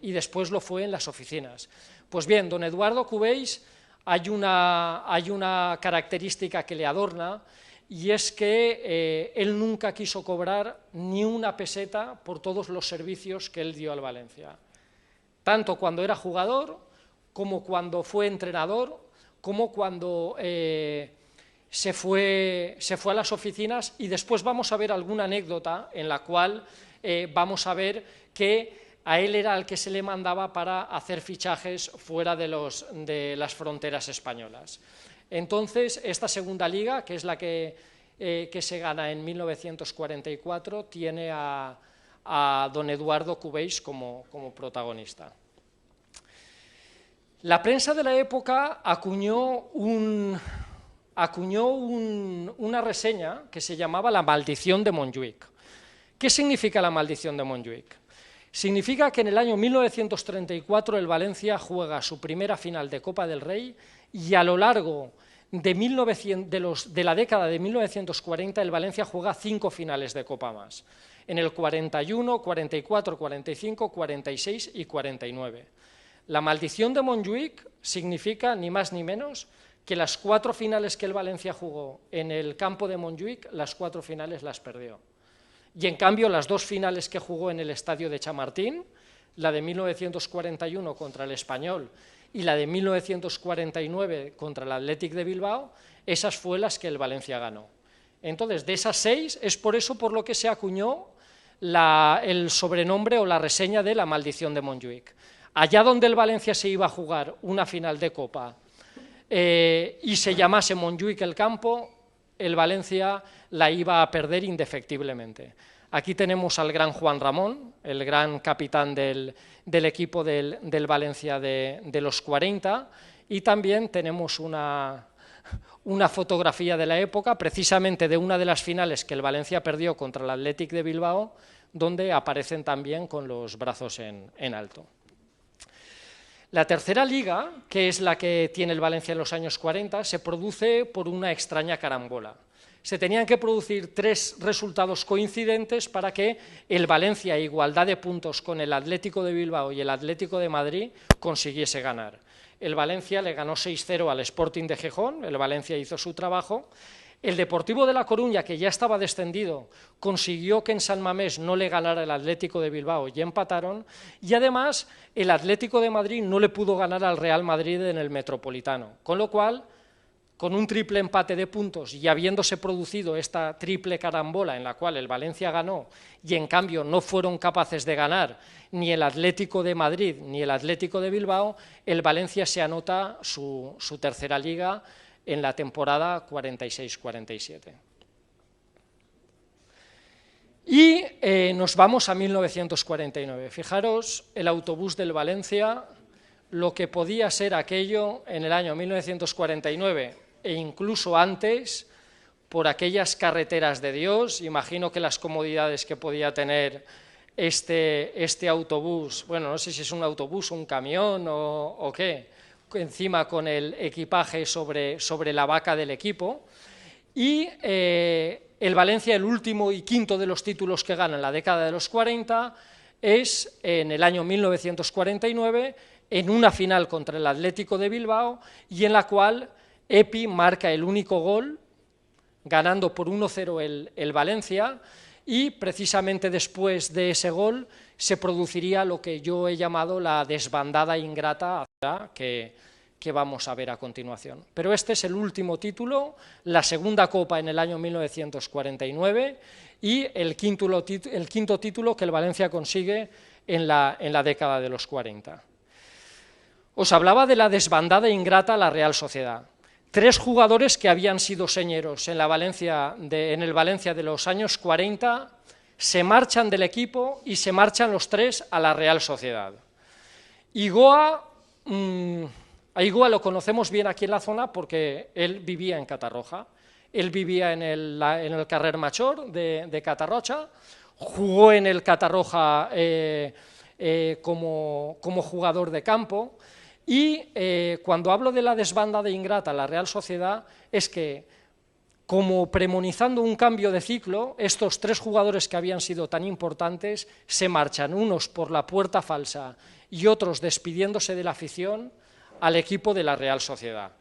las oficinas. Pues bien, don Eduardo Cubells, hay una característica que le adorna, y es que él nunca quiso cobrar ni una peseta por todos los servicios que él dio al Valencia, tanto cuando era jugador, como cuando fue entrenador, como cuando se fue a las oficinas, y después vamos a ver alguna anécdota en la cual vamos a ver que a él era al que se le mandaba para hacer fichajes fuera de las fronteras españolas. Entonces, esta segunda liga, que es la que se gana en 1944, tiene a don Eduardo Cubells como protagonista. La prensa de la época acuñó una reseña que se llamaba La maldición de Montjuïc. ¿Qué significa la maldición de Montjuïc? Significa que en el año 1934 el Valencia juega su primera final de Copa del Rey, y a lo largo de la década de 1940 el Valencia juega 5 finales de Copa más, en el 41, 44, 45, 46 y 49. La maldición de Montjuïc significa ni más ni menos que las 4 finales que el Valencia jugó en el campo de Montjuïc, las 4 finales las perdió. Y en cambio las 2 finales que jugó en el estadio de Chamartín, la de 1941 contra el Español y la de 1949 contra el Athletic de Bilbao, esas fue las que el Valencia ganó. Entonces, de esas 6, es por eso por lo que se acuñó el sobrenombre o la reseña de La maldición de Montjuïc. Allá donde el Valencia se iba a jugar una final de Copa y se llamase Montjuïc el campo, el Valencia la iba a perder indefectiblemente. Aquí tenemos al gran Juan Ramón, el gran capitán del equipo del Valencia de los 40, y también tenemos una fotografía de la época, precisamente de una de las finales que el Valencia perdió contra el Athletic de Bilbao, donde aparecen también con los brazos en alto. La tercera liga, que es la que tiene el Valencia en los años 40, se produce por una extraña carambola. Se tenían que producir 3 resultados coincidentes para que el Valencia, a igualdad de puntos con el Atlético de Bilbao y el Atlético de Madrid, consiguiese ganar. El Valencia le ganó 6-0 al Sporting de Gijón, el Valencia hizo su trabajo. El Deportivo de La Coruña, que ya estaba descendido, consiguió que en San Mamés no le ganara el Atlético de Bilbao y empataron, y además el Atlético de Madrid no le pudo ganar al Real Madrid en el Metropolitano, con lo cual, con un triple empate de puntos y habiéndose producido esta triple carambola en la cual el Valencia ganó y en cambio no fueron capaces de ganar ni el Atlético de Madrid ni el Atlético de Bilbao, el Valencia se anota su tercera liga en la temporada 46-47. Y nos vamos a 1949. Fijaros el autobús del Valencia, lo que podía ser aquello en el año 1949 e incluso antes, por aquellas carreteras de Dios. Imagino que las comodidades que podía tener este autobús, bueno, no sé si es un autobús, un camión o qué, encima con el equipaje sobre la vaca del equipo, y el Valencia, el último y quinto de los títulos que gana en la década de los 40, es en el año 1949, en una final contra el Atlético de Bilbao, y en la cual Epi marca el único gol, ganando por 1-0 el Valencia, y precisamente después de ese gol se produciría lo que yo he llamado la desbandada ingrata que vamos a ver a continuación. Pero este es el último título, la segunda copa en el año 1949 y el quinto título que el Valencia consigue en la década de los 40. Os hablaba de la desbandada ingrata a la Real Sociedad. 3 jugadores que habían sido señeros en el Valencia de los años 40 se marchan del equipo y se marchan los 3 a la Real Sociedad. A Igoa lo conocemos bien aquí en la zona porque él vivía en Catarroja, él vivía en el Carrer Major de Catarroja, jugó en el Catarroja como jugador de campo. Y cuando hablo de la desbandada ingrata a la Real Sociedad, es que, como premonizando un cambio de ciclo, estos 3 jugadores que habían sido tan importantes se marchan, unos por la puerta falsa y otros despidiéndose de la afición, al equipo de la Real Sociedad.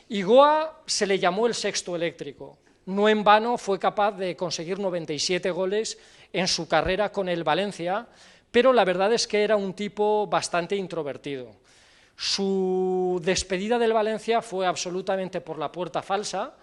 Igoa se le llamó el sexto eléctrico, no en vano fue capaz de conseguir 97 goles en su carrera con el Valencia, pero la verdad es que era un tipo bastante introvertido. Su despedida del Valencia fue absolutamente por la puerta falsa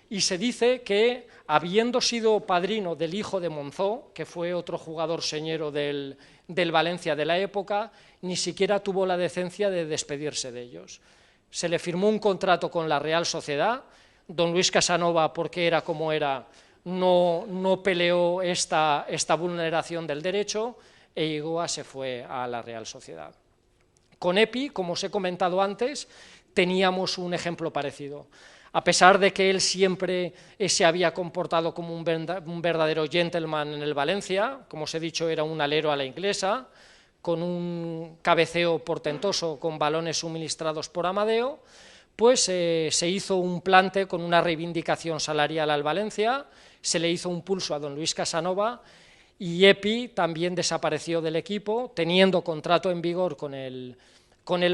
y se dice que, habiendo sido padrino del hijo de Monzó, que fue otro jugador señero del Valencia de la época, ni siquiera tuvo la decencia de despedirse de ellos. Se le firmó un contrato con la Real Sociedad, don Luis Casanova, porque era como era, no peleó esta vulneración del derecho, e Igoa se fue a la Real Sociedad. Con Epi, como os he comentado antes, teníamos un ejemplo parecido. A pesar de que él siempre se había comportado como un verdadero gentleman en el Valencia, como os he dicho, era un alero a la inglesa, con un cabeceo portentoso con balones suministrados por Amadeo, pues se hizo un plante con una reivindicación salarial al Valencia, se le hizo un pulso a don Luis Casanova, y Epi también desapareció del equipo, teniendo contrato en vigor con el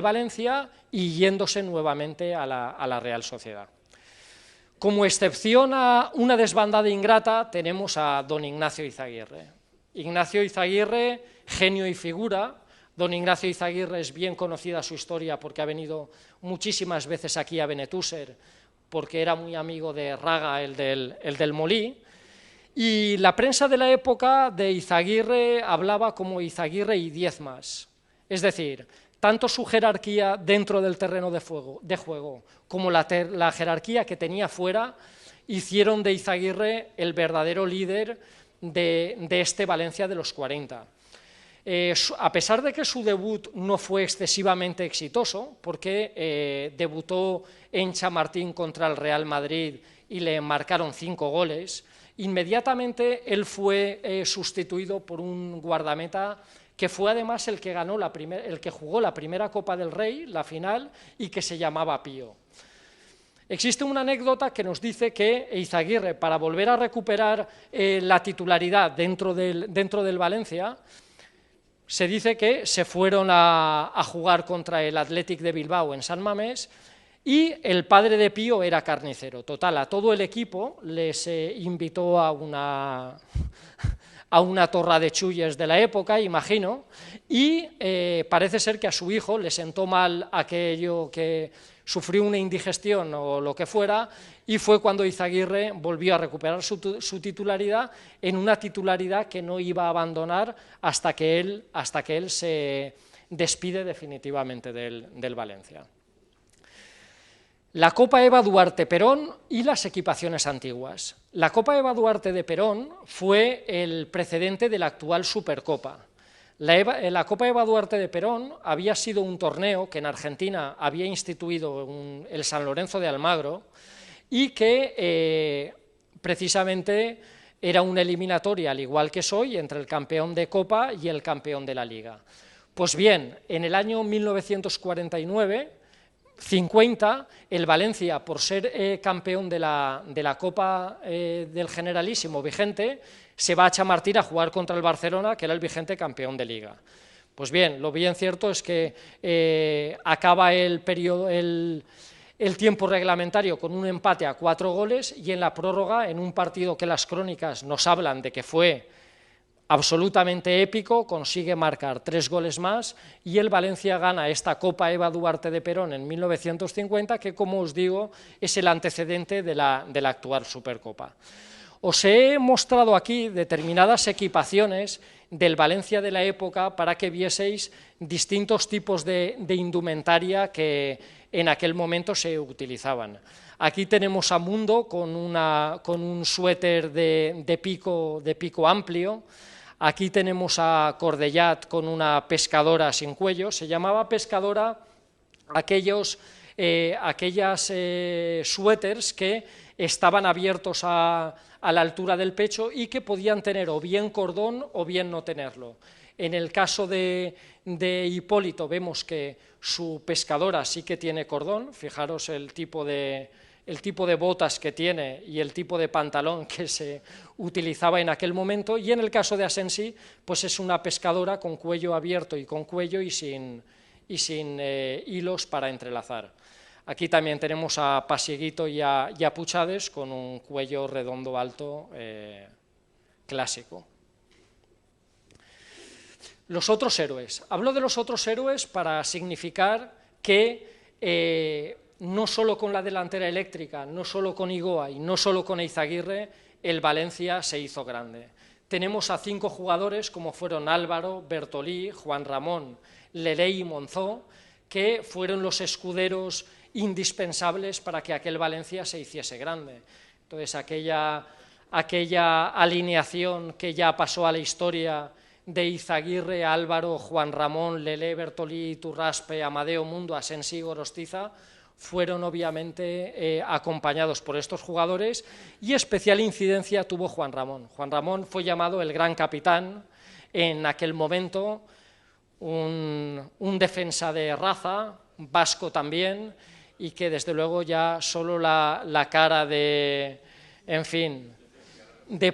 Valencia y yéndose nuevamente a la Real Sociedad. Como excepción a una desbandada ingrata tenemos a don Ignacio Izaguirre. Ignacio Izaguirre, genio y figura. Don Ignacio Izaguirre es bien conocida su historia porque ha venido muchísimas veces aquí a Benetúser, porque era muy amigo de Raga, el del Molí. Y la prensa de la época de Izaguirre hablaba como Izaguirre y 10 más. Es decir, tanto su jerarquía dentro del terreno de juego como la jerarquía que tenía fuera hicieron de Izaguirre el verdadero líder de este Valencia de los 40. A pesar de que su debut no fue excesivamente exitoso, porque debutó en Chamartín contra el Real Madrid y le marcaron 5 goles, inmediatamente él fue sustituido por un guardameta que fue además el que jugó la primera Copa del Rey, la final, y que se llamaba Pío. Existe una anécdota que nos dice que Izaguirre, para volver a recuperar la titularidad dentro del Valencia, se dice que se fueron a jugar contra el Athletic de Bilbao en San Mamés, y el padre de Pío era carnicero. Total, a todo el equipo les invitó a una torra de chulles de la época, imagino, y parece ser que a su hijo le sentó mal aquello, que sufrió una indigestión o lo que fuera, y fue cuando Izaguirre volvió a recuperar su titularidad, en una titularidad que no iba a abandonar hasta que él se despide definitivamente del Valencia. La Copa Eva Duarte Perón y las equipaciones antiguas. La Copa Eva Duarte de Perón fue el precedente de la actual Supercopa. La Copa Eva Duarte de Perón había sido un torneo que en Argentina había instituido el San Lorenzo de Almagro y que precisamente era una eliminatoria, al igual que hoy, entre el campeón de Copa y el campeón de la Liga. Pues bien, en el año 1949-50, el Valencia, por ser campeón de la Copa del Generalísimo vigente, se va a Chamartín a jugar contra el Barcelona, que era el vigente campeón de Liga. Pues bien, lo bien cierto es que acaba el tiempo reglamentario con un empate a 4 goles y en la prórroga, en un partido que las crónicas nos hablan de que fue absolutamente épico, consigue marcar 3 goles más y el Valencia gana esta Copa Eva Duarte de Perón en 1950, que, como os digo, es el antecedente de la actual Supercopa. Os he mostrado aquí determinadas equipaciones del Valencia de la época para que vieseis distintos tipos de indumentaria que en aquel momento se utilizaban. Aquí tenemos a Mundo con un suéter de pico amplio. Aquí tenemos a Cordellat con una pescadora sin cuello. Se llamaba pescadora aquellas suéteres que estaban abiertos a la altura del pecho y que podían tener o bien cordón o bien no tenerlo. En el caso de Hipólito vemos que su pescadora sí que tiene cordón. Fijaros el tipo de botas que tiene y el tipo de pantalón que se utilizaba en aquel momento, y en el caso de Asensi, pues es una pescadora con cuello abierto y con cuello y sin hilos para entrelazar. Aquí también tenemos a Pasieguito y a Puchades con un cuello redondo alto clásico. Los otros héroes. Hablo de los otros héroes para significar que no solo con la delantera eléctrica, no solo con Igoa y no solo con Eizaguirre, el Valencia se hizo grande. Tenemos a 5 jugadores como fueron Álvaro, Bertolí, Juan Ramón, Lelé y Monzó, que fueron los escuderos indispensables para que aquel Valencia se hiciese grande. Entonces aquella alineación que ya pasó a la historia de Eizaguirre, Álvaro, Juan Ramón, Lelé, Bertolí, Turraspe, Amadeo Mundo, Asensi y Gorostiza, fueron obviamente acompañados por estos jugadores, y especial incidencia tuvo Juan Ramón. Juan Ramón fue llamado el gran capitán en aquel momento, un defensa de raza, vasco también, y que desde luego ya solo la cara de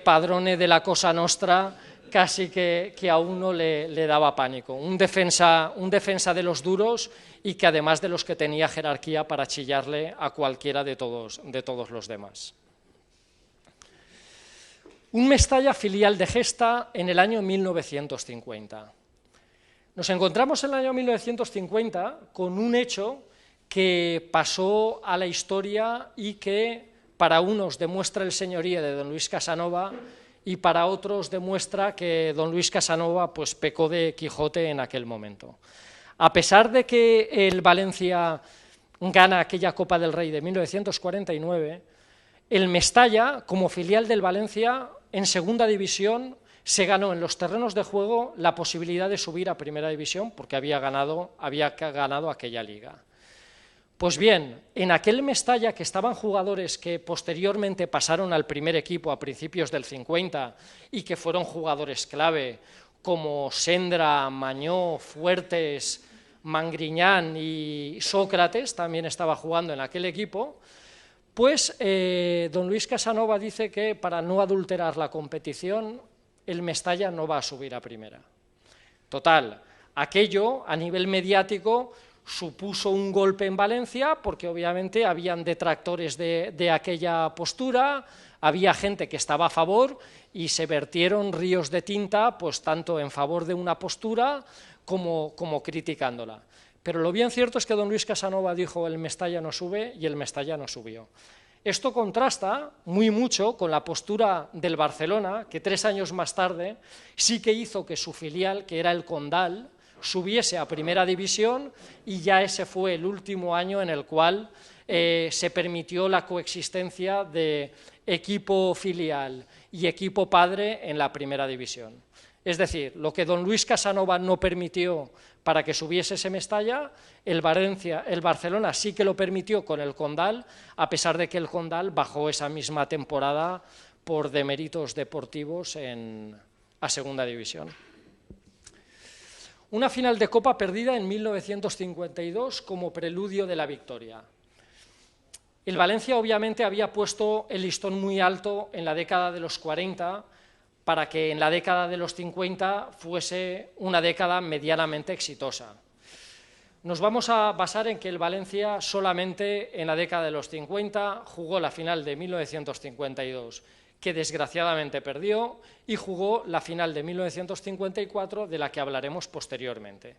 padrone de la Cosa Nostra casi que a uno le daba pánico. Un defensa de los duros y que además de los que tenía jerarquía para chillarle a cualquiera de todos los demás. Un Mestalla filial de Gesta en el año 1950. Nos encontramos en el año 1950 con un hecho que pasó a la historia y que para unos demuestra el señorío de don Luis Casanova y para otros demuestra que don Luis Casanova pues pecó de Quijote en aquel momento. A pesar de que el Valencia gana aquella Copa del Rey de 1949, el Mestalla, como filial del Valencia, en segunda división, se ganó en los terrenos de juego la posibilidad de subir a primera división porque había ganado aquella liga. Pues bien, en aquel Mestalla, que estaban jugadores que posteriormente pasaron al primer equipo a principios del 50 y que fueron jugadores clave, como Sendra, Mañó, Fuertes, Mangriñán y Sócrates, también estaba jugando en aquel equipo, pues don Luis Casanova dice que para no adulterar la competición, el Mestalla no va a subir a primera. Total, aquello a nivel mediático supuso un golpe en Valencia, porque obviamente habían detractores de aquella postura, había gente que estaba a favor y se vertieron ríos de tinta, pues tanto en favor de una postura como criticándola. Pero lo bien cierto es que don Luis Casanova dijo el Mestalla no sube y el Mestalla no subió. Esto contrasta muy mucho con la postura del Barcelona, que 3 años más tarde sí que hizo que su filial, que era el Condal, subiese a Primera División, y ya ese fue el último año en el cual se permitió la coexistencia de equipo filial y equipo padre en la Primera División. Es decir, lo que don Luis Casanova no permitió para que subiese ese Mestalla, el Barcelona sí que lo permitió con el Condal, a pesar de que el Condal bajó esa misma temporada por deméritos deportivos a Segunda División. Una final de Copa perdida en 1952 como preludio de la victoria. El Valencia obviamente había puesto el listón muy alto en la década de los 40 para que en la década de los 50 fuese una década medianamente exitosa. Nos vamos a basar en que el Valencia solamente en la década de los 50 jugó la final de 1952, que desgraciadamente perdió, y jugó la final de 1954, de la que hablaremos posteriormente.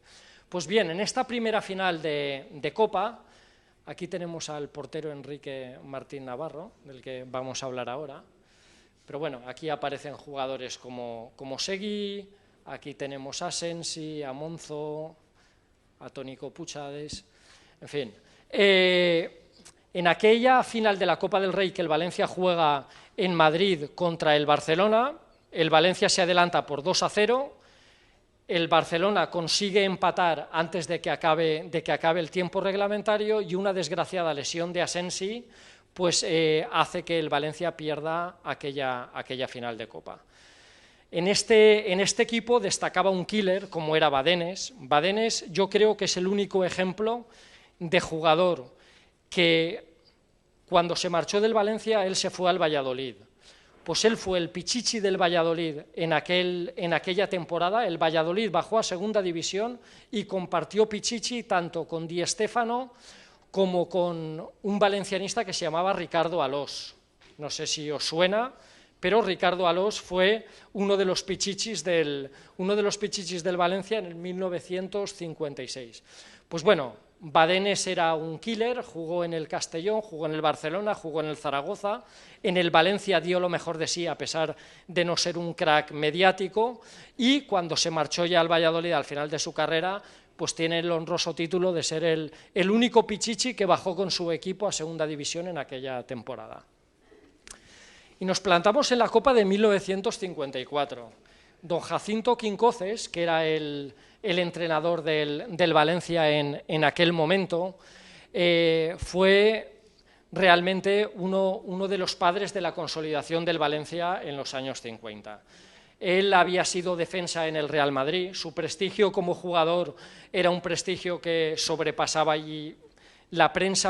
Pues bien, en esta primera final de Copa, aquí tenemos al portero Enrique Martín Navarro, del que vamos a hablar ahora, pero bueno, aquí aparecen jugadores como Seguí, aquí tenemos a Sensi, a Monzo, a Tónico Puchades, en fin. En aquella final de la Copa del Rey que el Valencia juega en Madrid contra el Barcelona, el Valencia se adelanta por 2-0, el Barcelona consigue empatar antes de que acabe el tiempo reglamentario, y una desgraciada lesión de Asensi pues hace que el Valencia pierda aquella final de Copa. En este equipo destacaba un killer como era Badenes. Badenes yo creo que es el único ejemplo de jugador que cuando se marchó del Valencia él se fue al Valladolid. Pues él fue el pichichi del Valladolid en aquella temporada. El Valladolid bajó a Segunda División y compartió pichichi tanto con Di Stéfano como con un valencianista que se llamaba Ricardo Alós. No sé si os suena, pero Ricardo Alós fue uno de los pichichis del Valencia en el 1956. Pues bueno, Badenes era un killer, jugó en el Castellón, jugó en el Barcelona, jugó en el Zaragoza, en el Valencia dio lo mejor de sí a pesar de no ser un crack mediático, y cuando se marchó ya al Valladolid al final de su carrera, pues tiene el honroso título de ser el único pichichi que bajó con su equipo a Segunda División en aquella temporada. Y nos plantamos en la Copa de 1954. Don Jacinto Quincoces, que era el entrenador del Valencia en aquel momento, fue realmente uno de los padres de la consolidación del Valencia en los años 50. Él había sido defensa en el Real Madrid, su prestigio como jugador era un prestigio que sobrepasaba, y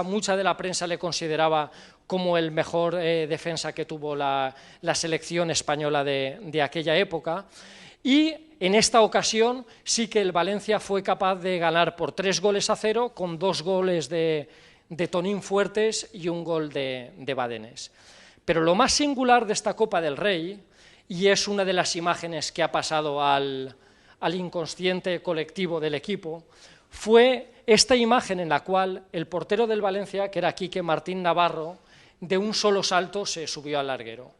mucha de la prensa le consideraba como el mejor defensa que tuvo la selección española de aquella época. Y en esta ocasión sí que el Valencia fue capaz de ganar por 3-0, con 2 goles de Tonín Fuertes y un gol de Badenes. Pero lo más singular de esta Copa del Rey, y es una de las imágenes que ha pasado al inconsciente colectivo del equipo, fue esta imagen en la cual el portero del Valencia, que era Quique Martín Navarro, de un solo salto se subió al larguero.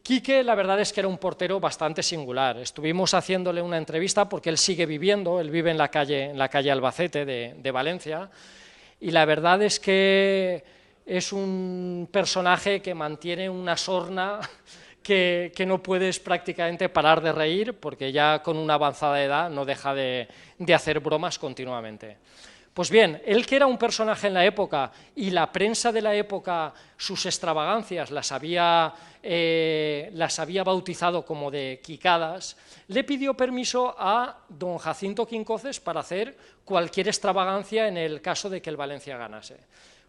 Quique, la verdad es que era un portero bastante singular. Estuvimos haciéndole una entrevista porque él sigue viviendo, él vive en la calle Albacete de Valencia, y la verdad es que es un personaje que mantiene una sorna que no puedes prácticamente parar de reír, porque ya con una avanzada edad no deja de hacer bromas continuamente. Pues bien, él, que era un personaje en la época, y la prensa de la época sus extravagancias las había bautizado como de quicadas, le pidió permiso a don Jacinto Quincoces para hacer cualquier extravagancia en el caso de que el Valencia ganase.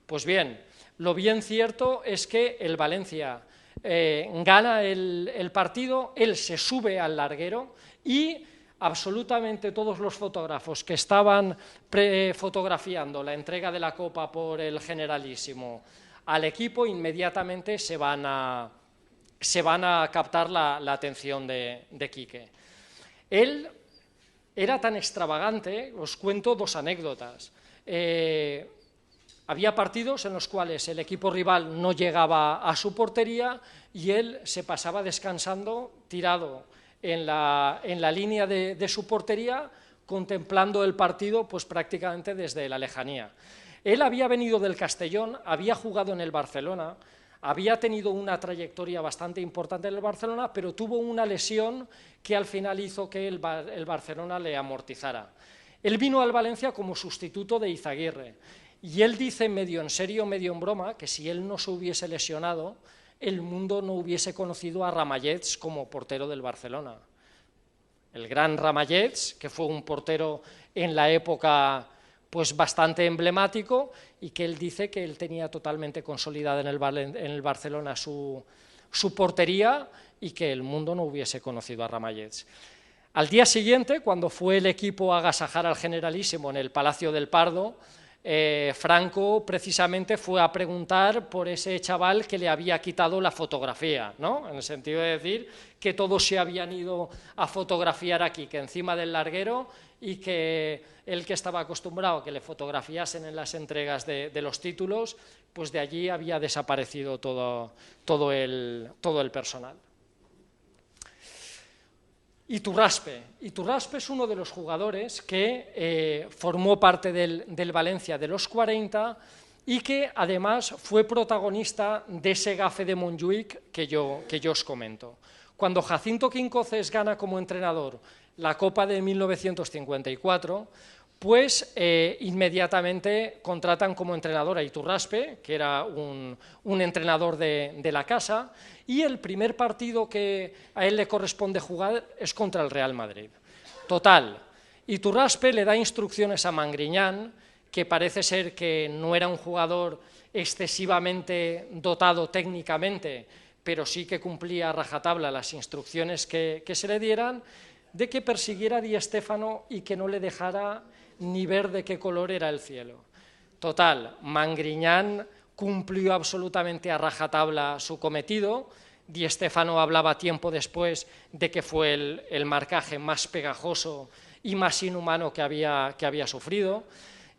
Pues bien, lo bien cierto es que el Valencia gana el partido, él se sube al larguero y absolutamente todos los fotógrafos que estaban fotografiando la entrega de la Copa por el Generalísimo al equipo, inmediatamente se van a captar la atención de Quique. Él era tan extravagante, os cuento dos anécdotas. Había partidos en los cuales el equipo rival no llegaba a su portería y él se pasaba descansando, tirado en la línea de su portería, contemplando el partido pues prácticamente desde la lejanía. Él había venido del Castellón, había jugado en el Barcelona, había tenido una trayectoria bastante importante en el Barcelona, pero tuvo una lesión que al final hizo que el Barcelona le amortizara. Él vino al Valencia como sustituto de Izaguirre, y él dice medio en serio, medio en broma, que si él no se hubiese lesionado, el mundo no hubiese conocido a Ramallets como portero del Barcelona. El gran Ramallets, que fue un portero en la época pues bastante emblemático, y que él dice que él tenía totalmente consolidada en el Barcelona su portería y que el mundo no hubiese conocido a Ramallets. Al día siguiente, cuando fue el equipo a agasajar al Generalísimo en el Palacio del Pardo, Franco precisamente fue a preguntar por ese chaval que le había quitado la fotografía, ¿no? En el sentido de decir que todos se habían ido a fotografiar aquí, que encima del larguero, y que él, que estaba acostumbrado a que le fotografiasen en las entregas de los títulos, pues de allí había desaparecido todo el personal. Iturraspe es uno de los jugadores que formó parte del Valencia de los 40 y que además fue protagonista de ese gafe de Montjuïc que yo os comento. Cuando Jacinto Quincoces gana como entrenador la Copa de 1954, pues inmediatamente contratan como entrenador a Iturraspe, que era un entrenador de la casa, y el primer partido que a él le corresponde jugar es contra el Real Madrid. Total, Iturraspe le da instrucciones a Mangriñán, que parece ser que no era un jugador excesivamente dotado técnicamente, pero sí que cumplía a rajatabla las instrucciones que se le dieran, de que persiguiera a Di Stéfano y que no le dejara ni ver de qué color era el cielo. Total, Mangriñán cumplió absolutamente a rajatabla su cometido. Di Stéfano hablaba tiempo después de que fue el marcaje más pegajoso y más inhumano que había sufrido.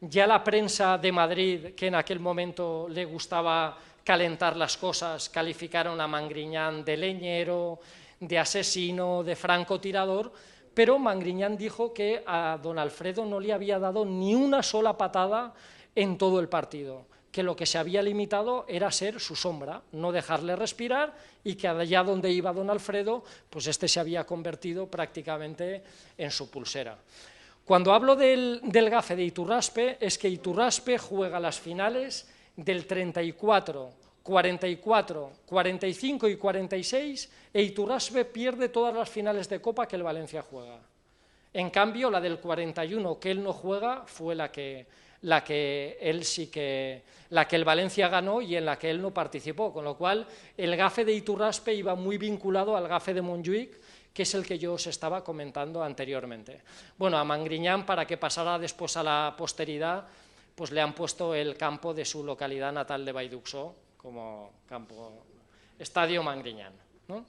Ya la prensa de Madrid, que en aquel momento le gustaba calentar las cosas, calificaron a Mangriñán de leñero, de asesino, de francotirador, pero Mangriñán dijo que a don Alfredo no le había dado ni una sola patada en todo el partido, que lo que se había limitado era ser su sombra, no dejarle respirar, y que allá donde iba don Alfredo, pues este se había convertido prácticamente en su pulsera. Cuando hablo del gafe de Iturraspe, es que Iturraspe juega las finales del 34, 44, 45 y 46, e Iturraspe pierde todas las finales de Copa que el Valencia juega. En cambio, la del 41 que él no juega fue la que el Valencia ganó y en la que él no participó, con lo cual el gafe de Iturraspe iba muy vinculado al gafe de Montjuïc, que es el que yo os estaba comentando anteriormente. Bueno, a Mangriñán, para que pasara después a la posteridad, pues le han puesto el campo de su localidad natal de Vallduxó como Estadio Mangriñán, ¿no?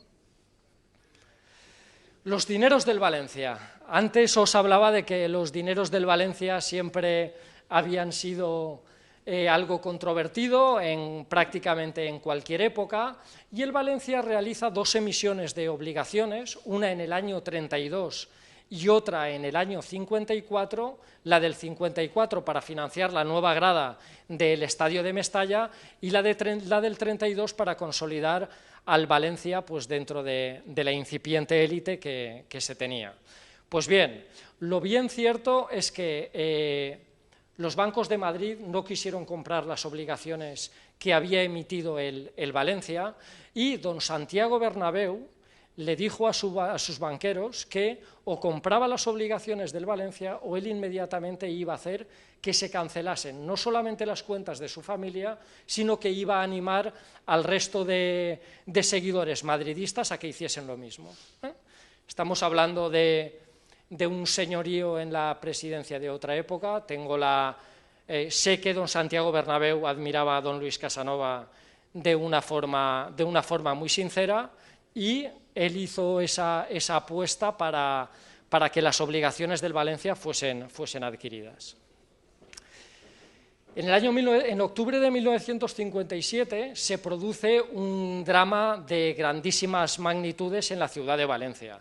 Los dineros del Valencia. Antes os hablaba de que los dineros del Valencia siempre habían sido algo controvertido prácticamente en cualquier época, y el Valencia realiza dos emisiones de obligaciones, una en el año 32 y otra en el año 54, la del 54 para financiar la nueva grada del Estadio de Mestalla y la del 32 para consolidar al Valencia pues dentro de la incipiente élite que se tenía. Pues bien, lo bien cierto es que los bancos de Madrid no quisieron comprar las obligaciones que había emitido el Valencia, y don Santiago Bernabéu le dijo a sus banqueros que o compraba las obligaciones del Valencia o él inmediatamente iba a hacer que se cancelasen no solamente las cuentas de su familia, sino que iba a animar al resto de seguidores madridistas a que hiciesen lo mismo. Estamos hablando de de un señorío en la presidencia de otra época. Sé que don Santiago Bernabéu admiraba a don Luis Casanova de una forma muy sincera, y él hizo esa apuesta para que las obligaciones del Valencia fuesen adquiridas. En octubre de 1957 se produce un drama de grandísimas magnitudes en la ciudad de Valencia.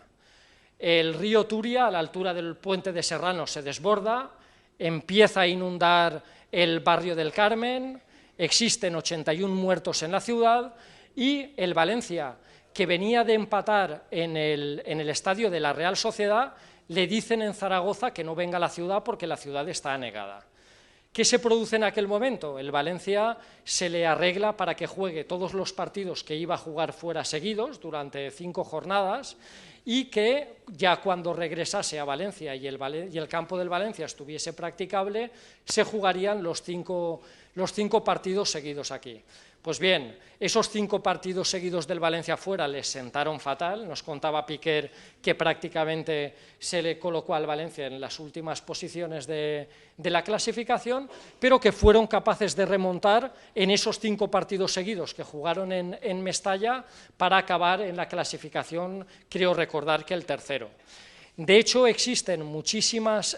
El río Turia, a la altura del puente de Serrano, se desborda, empieza a inundar el barrio del Carmen, existen 81 muertos en la ciudad, y el Valencia, que venía de empatar en el estadio de la Real Sociedad, le dicen en Zaragoza que no venga a la ciudad porque la ciudad está anegada. ¿Qué se produce en aquel momento? El Valencia se le arregla para que juegue todos los partidos que iba a jugar fuera seguidos durante 5 jornadas, y que ya cuando regresase a Valencia y el campo del Valencia estuviese practicable, se jugarían los cinco partidos seguidos aquí. Pues bien, esos 5 partidos seguidos del Valencia fuera les sentaron fatal. Nos contaba Piquer que prácticamente se le colocó al Valencia en las últimas posiciones de la clasificación, pero que fueron capaces de remontar en esos 5 partidos seguidos que jugaron en Mestalla para acabar en la clasificación, creo recordar que el tercero. De hecho, existen muchísimos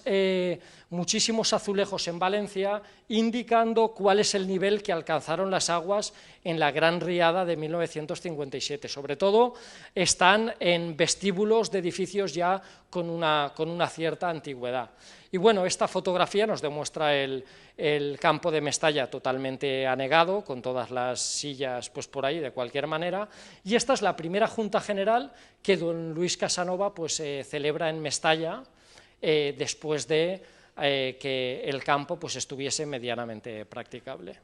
azulejos en Valencia indicando cuál es el nivel que alcanzaron las aguas en la gran riada de 1957. Sobre todo están en vestíbulos de edificios ya con una cierta antigüedad. Y bueno, esta fotografía nos demuestra el campo de Mestalla totalmente anegado, con todas las sillas pues por ahí de cualquier manera, y esta es la primera Junta General que don Luis Casanova pues celebra en Mestalla después de que el campo pues estuviese medianamente practicable.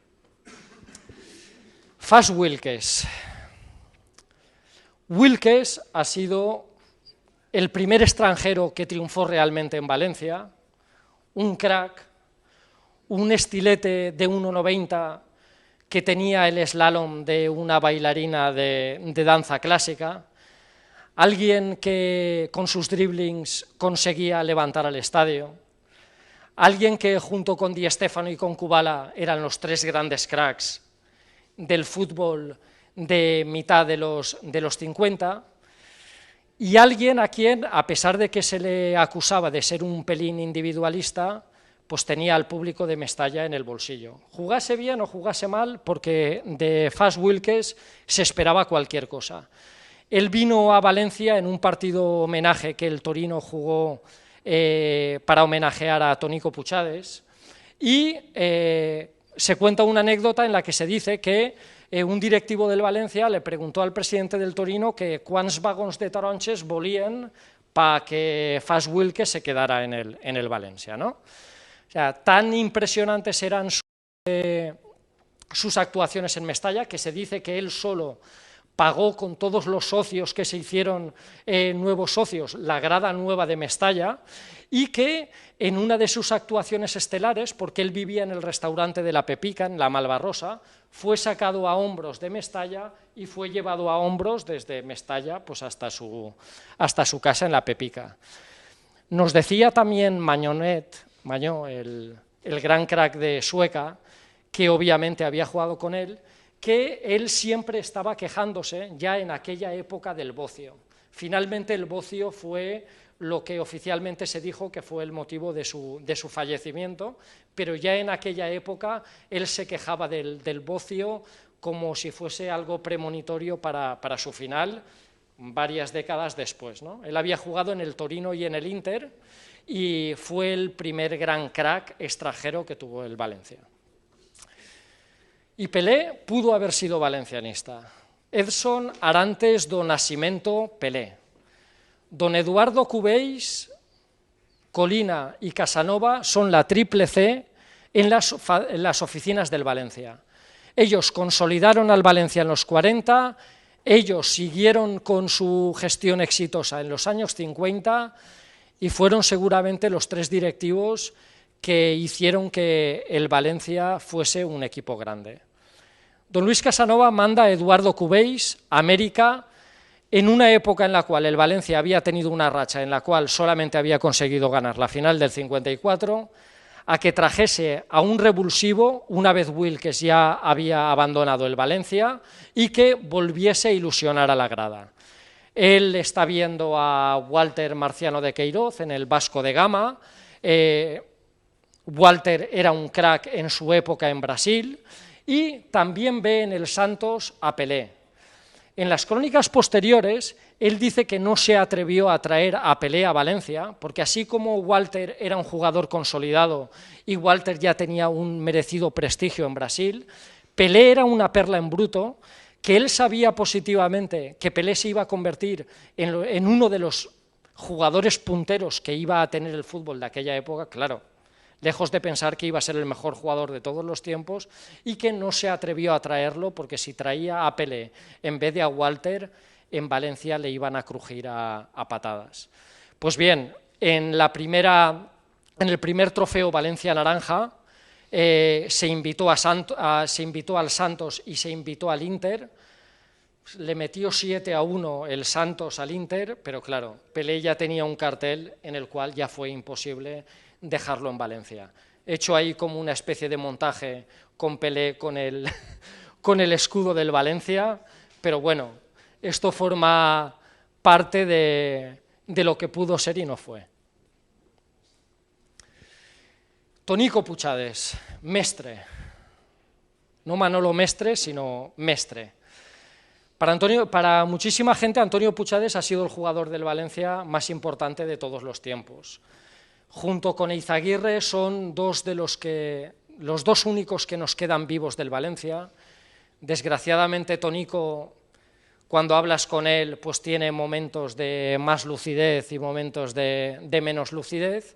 Fas Wilkes. Wilkes ha sido el primer extranjero que triunfó realmente en Valencia, un crack, un estilete de 1,90 que tenía el slalom de una bailarina de danza clásica, alguien que con sus driblings conseguía levantar al estadio, alguien que junto con Di Stéfano y con Kubala eran los 3 grandes cracks del fútbol de mitad de los 50, y alguien a quien, a pesar de que se le acusaba de ser un pelín individualista, pues tenía al público de Mestalla en el bolsillo. Jugase bien o jugase mal, porque de Fas Wilkes se esperaba cualquier cosa. Él vino a Valencia en un partido homenaje que el Torino jugó para homenajear a Tonico Puchades, y se cuenta una anécdota en la que se dice que un directivo del Valencia le preguntó al presidente del Torino que quants vagons de taronches volien para que Fas Wilkes se quedara en el Valencia, ¿no? O sea, tan impresionantes eran sus actuaciones en Mestalla, que se dice que él solo pagó con todos los socios que se hicieron nuevos socios la grada nueva de Mestalla, y que en una de sus actuaciones estelares, porque él vivía en el restaurante de La Pepica, en la Malvarrosa, fue sacado a hombros de Mestalla y fue llevado a hombros desde Mestalla pues hasta su casa en La Pepica. Nos decía también Mañó, el gran crack de Sueca, que obviamente había jugado con él, que él siempre estaba quejándose ya en aquella época del bocio. Finalmente el bocio fue lo que oficialmente se dijo que fue el motivo de su fallecimiento, pero ya en aquella época él se quejaba del bocio como si fuese algo premonitorio para su final, varias décadas después, ¿no? Él había jugado en el Torino y en el Inter, y fue el primer gran crack extranjero que tuvo el Valencia. Y Pelé pudo haber sido valencianista. Edson Arantes do Nascimento Pelé. Don Eduardo Cubells, Colina y Casanova son la triple C en las oficinas del Valencia. Ellos consolidaron al Valencia en los 40, ellos siguieron con su gestión exitosa en los años 50 y fueron seguramente los 3 directivos que hicieron que el Valencia fuese un equipo grande. Don Luis Casanova manda a Eduardo Cubells a América en una época en la cual el Valencia había tenido una racha en la cual solamente había conseguido ganar la final del 54, a que trajese a un revulsivo, una vez Wilkes ya había abandonado el Valencia, y que volviese a ilusionar a la grada. Él está viendo a Walter Marciano de Queiroz en el Vasco de Gama. Walter era un crack en su época en Brasil, y también ve en el Santos a Pelé. En las crónicas posteriores, él dice que no se atrevió a traer a Pelé a Valencia, porque así como Walter era un jugador consolidado y Walter ya tenía un merecido prestigio en Brasil, Pelé era una perla en bruto, que él sabía positivamente que Pelé se iba a convertir en uno de los jugadores punteros que iba a tener el fútbol de aquella época, claro, lejos de pensar que iba a ser el mejor jugador de todos los tiempos, y que no se atrevió a traerlo porque si traía a Pelé en vez de a Walter, en Valencia le iban a crujir a patadas. Pues bien, en el primer trofeo Valencia Naranja se invitó al Santos y se invitó al Inter. Le metió 7-1 el Santos al Inter, pero claro, Pelé ya tenía un cartel en el cual ya fue imposible dejarlo en Valencia. He hecho ahí como una especie de montaje con Pelé con el escudo del Valencia, pero bueno, esto forma parte de lo que pudo ser y no fue. Tonico Puchades, mestre. No Manolo Mestre, sino mestre. Para muchísima gente, Antonio Puchades ha sido el jugador del Valencia más importante de todos los tiempos. Junto con Eizaguirre son los dos únicos que nos quedan vivos del Valencia. Desgraciadamente Tonico, cuando hablas con él, pues tiene momentos de más lucidez y momentos de menos lucidez,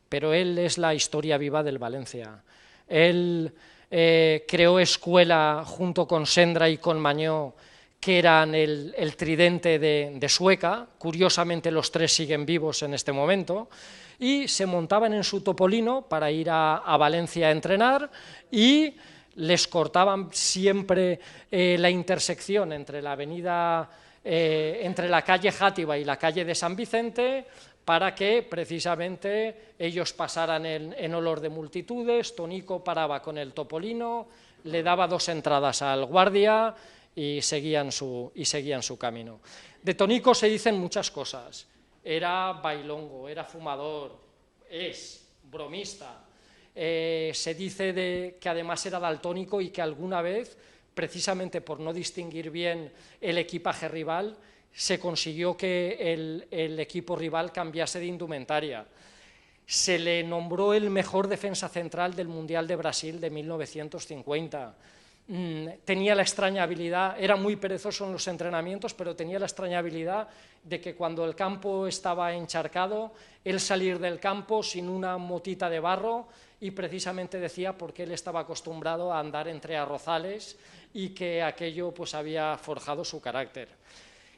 pero él es la historia viva del Valencia. Él creó escuela junto con Sendra y con Mañó, que eran el tridente de Sueca. Curiosamente los tres siguen vivos en este momento, y se montaban en su topolino para ir a Valencia a entrenar, y les cortaban siempre la intersección entre la avenida, entre la calle Játiva y la calle de San Vicente, para que precisamente ellos pasaran en olor de multitudes. Tonico paraba con el topolino, le daba 2 entradas al guardia y seguían su camino. De Tonico se dicen muchas cosas. Era bailongo, era fumador, es bromista. Se dice que además era daltónico y que alguna vez, precisamente por no distinguir bien el equipaje rival, se consiguió que el equipo rival cambiase de indumentaria. Se le nombró el mejor defensa central del Mundial de Brasil de 1950. Tenía la extraña habilidad, era muy perezoso en los entrenamientos, pero tenía la extraña habilidad de que cuando el campo estaba encharcado, él salir del campo sin una motita de barro, y precisamente decía porque él estaba acostumbrado a andar entre arrozales y que aquello pues había forjado su carácter.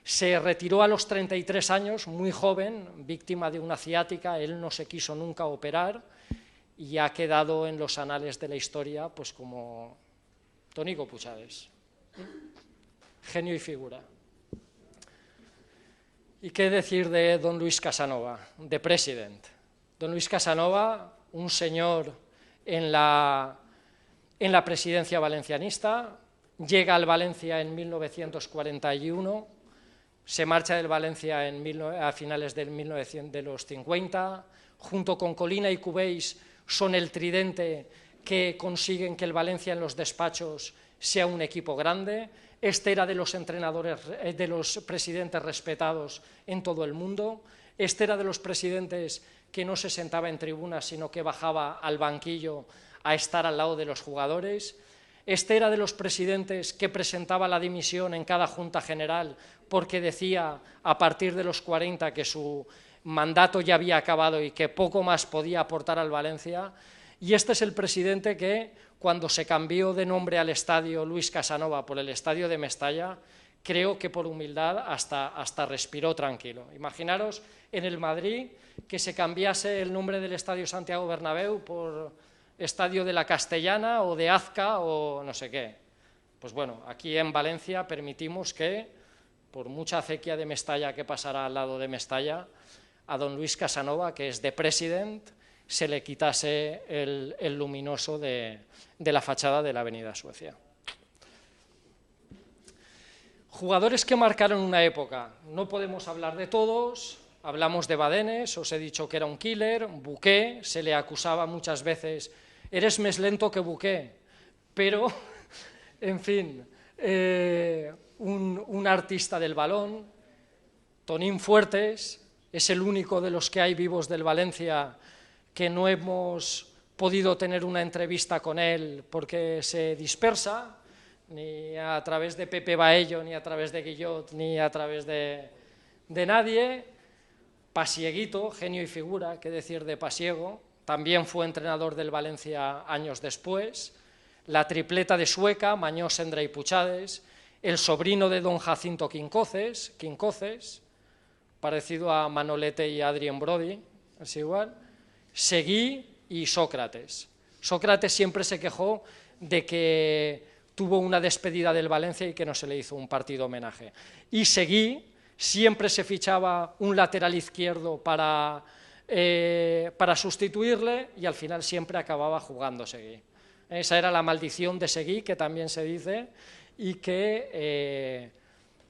Se retiró a los 33 años, muy joven, víctima de una ciática. Él no se quiso nunca operar y ha quedado en los anales de la historia pues como Tonico Puchades, genio y figura. ¿Y qué decir de don Luis Casanova, de President? Don Luis Casanova, un señor en la presidencia valencianista, llega al Valencia en 1941, se marcha del Valencia a finales de los 50, junto con Colina y Cubells son el tridente que consiguen que el Valencia en los despachos sea un equipo grande. Este era de los entrenadores, de los presidentes respetados en todo el mundo. Este era de los presidentes que no se sentaba en tribunas, sino que bajaba al banquillo a estar al lado de los jugadores. Este era de los presidentes que presentaba la dimisión en cada junta general porque decía a partir de los 40 que su mandato ya había acabado y que poco más podía aportar al Valencia. Y este es el presidente que, cuando se cambió de nombre al estadio Luis Casanova por el estadio de Mestalla, creo que por humildad hasta respiró tranquilo. Imaginaros en el Madrid que se cambiase el nombre del estadio Santiago Bernabéu por estadio de la Castellana o de Azca o no sé qué. Pues bueno, aquí en Valencia permitimos que por mucha acequia de Mestalla que pasara al lado de Mestalla, a don Luis Casanova, que es de President, se le quitase el luminoso de la fachada de la avenida Suecia. Jugadores que marcaron una época, no podemos hablar de todos, hablamos de Badenes, os he dicho que era un killer, Buqué, se le acusaba muchas veces, eres más lento que Buqué, pero, en fin, un artista del balón. Tonín Fuertes es el único de los que hay vivos del Valencia que no hemos podido tener una entrevista con él porque se dispersa, ni a través de Pepe Baello, ni a través de Guillot, ni a través de nadie. Pasieguito, genio y figura, qué decir de Pasiego, también fue entrenador del Valencia años después. La tripleta de Sueca, Mañó, Sendra y Puchades, el sobrino de don Jacinto Quincoces, parecido a Manolete y Adrien Brody, es igual, Seguí y Sócrates. Sócrates siempre se quejó de que tuvo una despedida del Valencia y que no se le hizo un partido homenaje. Y Seguí siempre se fichaba un lateral izquierdo para sustituirle y al final siempre acababa jugando Seguí. Esa era la maldición de Seguí, que también se dice, y que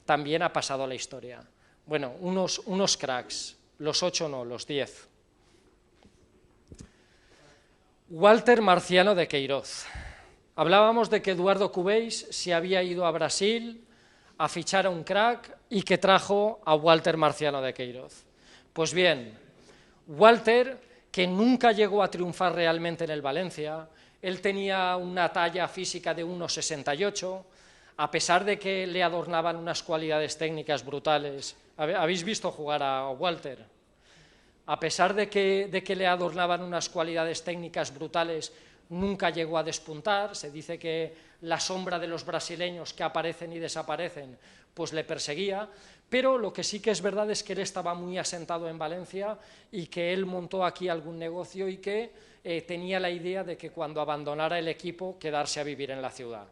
también ha pasado a la historia. Bueno, unos cracks, los 8 no, los 10. Walter Marciano de Queiroz. Hablábamos de que Eduardo Cubéis se había ido a Brasil a fichar a un crack y que trajo a Walter Marciano de Queiroz. Pues bien, Walter, que nunca llegó a triunfar realmente en el Valencia, él tenía una talla física de 1,68, a pesar de que le adornaban unas cualidades técnicas brutales. ¿Habéis visto jugar a Walter? A pesar de que le adornaban unas cualidades técnicas brutales, nunca llegó a despuntar. Se dice que la sombra de los brasileños que aparecen y desaparecen, pues le perseguía, pero lo que sí que es verdad es que él estaba muy asentado en Valencia y que él montó aquí algún negocio y que tenía la idea de que cuando abandonara el equipo quedarse a vivir en la ciudad.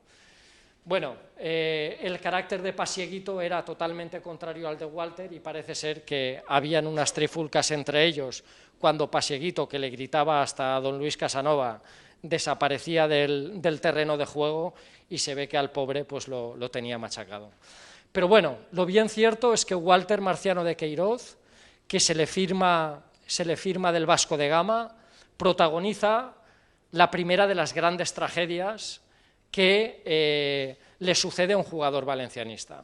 Bueno, el carácter de Pasieguito era totalmente contrario al de Walter y parece ser que habían unas trifulcas entre ellos cuando Pasieguito, que le gritaba hasta a don Luis Casanova, desaparecía del terreno de juego y se ve que al pobre pues lo tenía machacado. Pero bueno, lo bien cierto es que Walter Marciano de Queiroz, que se le firma del Vasco de Gama, protagoniza la primera de las grandes tragedias que le sucede a un jugador valencianista.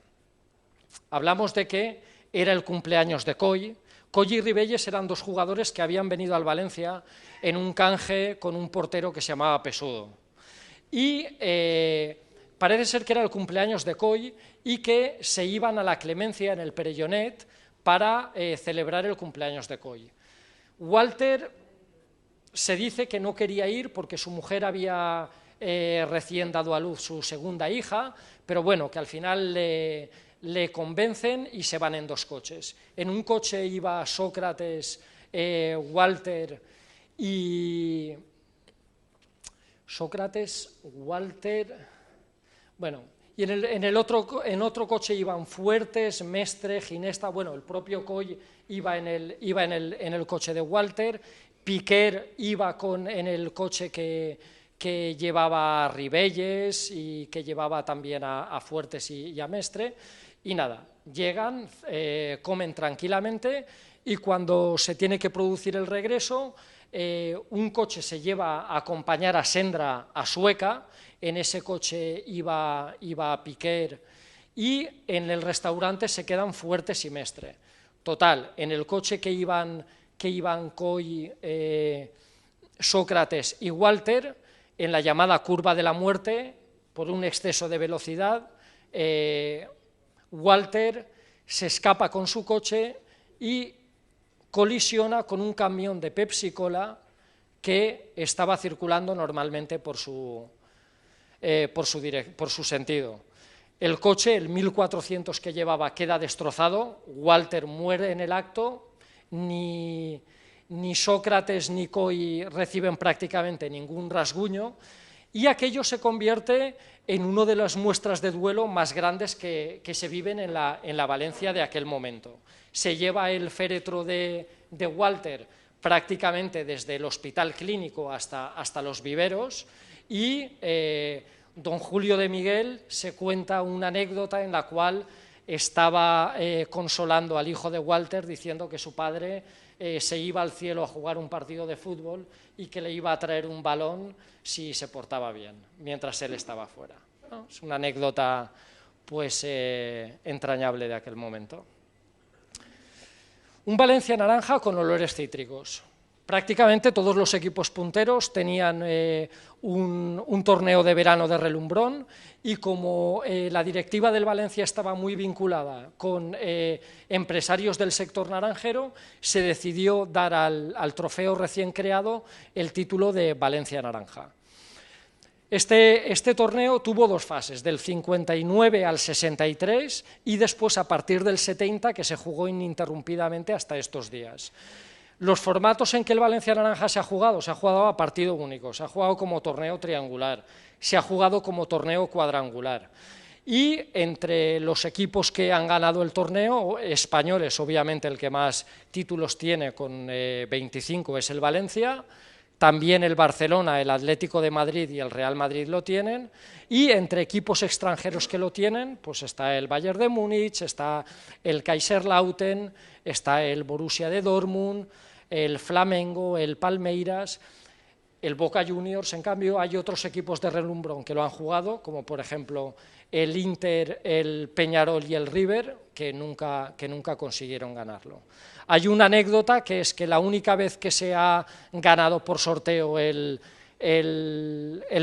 Hablamos de que era el cumpleaños de Coll. Coll y Ribelles eran dos jugadores que habían venido al Valencia en un canje con un portero que se llamaba Pesudo. Y parece ser que era el cumpleaños de Coll y que se iban a la Clemencia en el Perellonet para celebrar el cumpleaños de Coll. Walter se dice que no quería ir porque su mujer había recién dado a luz su segunda hija, pero bueno, que al final le convencen y se van en dos coches. En un coche iba Sócrates, Walter y... Bueno, y en otro coche iban Fuertes, Mestre, Ginesta, bueno, el propio Coll iba en el coche de Walter, Piquer iba en el coche que llevaba a Ribelles y que llevaba también a Fuertes y a Mestre, y nada, llegan, comen tranquilamente y cuando se tiene que producir el regreso, un coche se lleva a acompañar a Sendra a Sueca, en ese coche iba Piquer y en el restaurante se quedan Fuertes y Mestre. Total, en el coche que iban Coll, Sócrates y Walter, en la llamada curva de la muerte, por un exceso de velocidad, Walter se escapa con su coche y colisiona con un camión de Pepsi Cola que estaba circulando normalmente por su sentido. El coche, el 1400 que llevaba, queda destrozado, Walter muere en el acto, ni Sócrates ni Coll reciben prácticamente ningún rasguño y aquello se convierte en una de las muestras de duelo más grandes que se viven en la Valencia de aquel momento. Se lleva el féretro de Walter prácticamente desde el hospital clínico hasta los viveros, y don Julio de Miguel se cuenta una anécdota en la cual estaba consolando al hijo de Walter diciendo que su padre se iba al cielo a jugar un partido de fútbol y que le iba a traer un balón si se portaba bien, mientras él estaba fuera, ¿no? Es una anécdota pues entrañable de aquel momento. Un Valencia naranja con olores cítricos. Prácticamente todos los equipos punteros tenían un torneo de verano de relumbrón, y como la directiva del Valencia estaba muy vinculada con empresarios del sector naranjero, se decidió dar al trofeo recién creado el título de Valencia Naranja. Este torneo tuvo dos fases, del 59 al 63 y después a partir del 70, que se jugó ininterrumpidamente hasta estos días. Los formatos en que el Valencia Naranja se ha jugado a partido único, se ha jugado como torneo triangular, se ha jugado como torneo cuadrangular. Y entre los equipos que han ganado el torneo, españoles, obviamente el que más títulos tiene con 25 es el Valencia, también el Barcelona, el Atlético de Madrid y el Real Madrid lo tienen, y entre equipos extranjeros que lo tienen, pues está el Bayern de Múnich, está el Kaiserslautern, está el Borussia de Dortmund, el Flamengo, el Palmeiras, el Boca Juniors. En cambio, hay otros equipos de relumbrón que lo han jugado, como por ejemplo el Inter, el Peñarol y el River, que nunca consiguieron ganarlo. Hay una anécdota, que es que la única vez que se ha ganado por sorteo el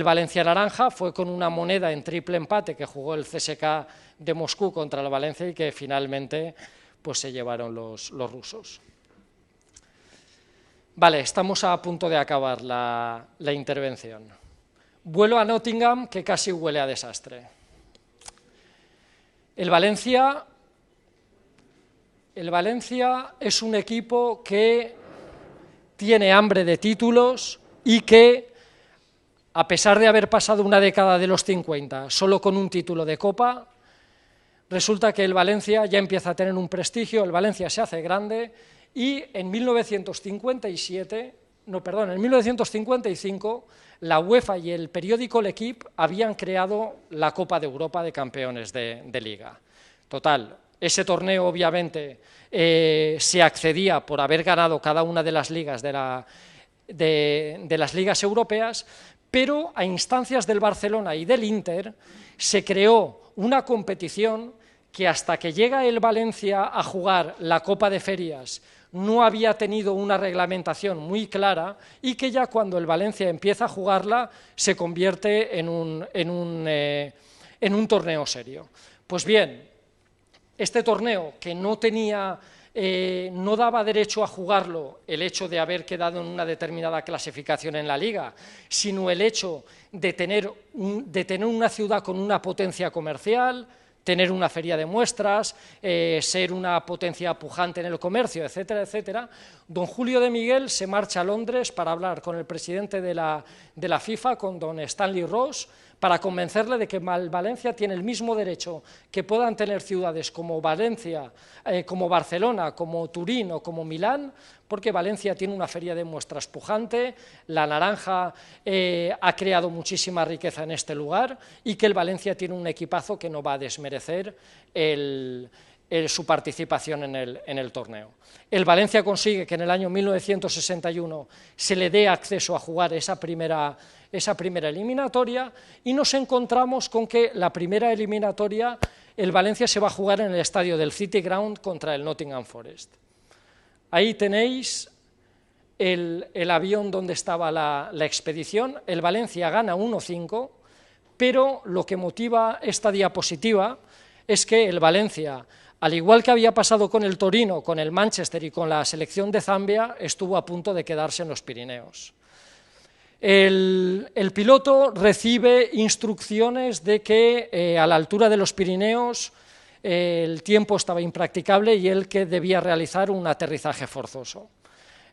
Valencia Naranja fue con una moneda en triple empate que jugó el CSKA de Moscú contra el Valencia, y que finalmente pues se llevaron los rusos. Vale, estamos a punto de acabar la intervención. Vuelo a Nottingham, que casi huele a desastre. El Valencia es un equipo que tiene hambre de títulos y que, a pesar de haber pasado una década de los 50 solo con un título de Copa, resulta que el Valencia ya empieza a tener un prestigio, el Valencia se hace grande, y en 1955 la UEFA y el periódico L'Equipe habían creado la Copa de Europa de Campeones de Liga. Total, ese torneo obviamente se accedía por haber ganado cada una de las ligas de las ligas europeas, pero a instancias del Barcelona y del Inter se creó una competición que, hasta que llega el Valencia a jugar la Copa de Ferias, no había tenido una reglamentación muy clara, y que ya cuando el Valencia empieza a jugarla se convierte en un torneo serio. Pues bien, este torneo, que no daba derecho a jugarlo el hecho de haber quedado en una determinada clasificación en la Liga, sino el hecho de tener una ciudad con una potencia comercial, tener una feria de muestras, ser una potencia pujante en el comercio, etcétera, etcétera, don Julio de Miguel se marcha a Londres para hablar con el presidente de la FIFA, con don Stanley Ross, para convencerle de que Valencia tiene el mismo derecho que puedan tener ciudades como Valencia, como Barcelona, como Turín o como Milán, porque Valencia tiene una feria de muestras pujante, la naranja ha creado muchísima riqueza en este lugar, y que el Valencia tiene un equipazo que no va a desmerecer su participación en el torneo. El Valencia consigue que en el año 1961 se le dé acceso a jugar esa primera eliminatoria, y nos encontramos con que la primera eliminatoria el Valencia se va a jugar en el estadio del City Ground contra el Nottingham Forest. Ahí tenéis el avión donde estaba la expedición. El Valencia gana 1-5, pero lo que motiva esta diapositiva es que el Valencia, al igual que había pasado con el Torino, con el Manchester y con la selección de Zambia, estuvo a punto de quedarse en los Pirineos. El piloto recibe instrucciones de que a la altura de los Pirineos el tiempo estaba impracticable y él que debía realizar un aterrizaje forzoso.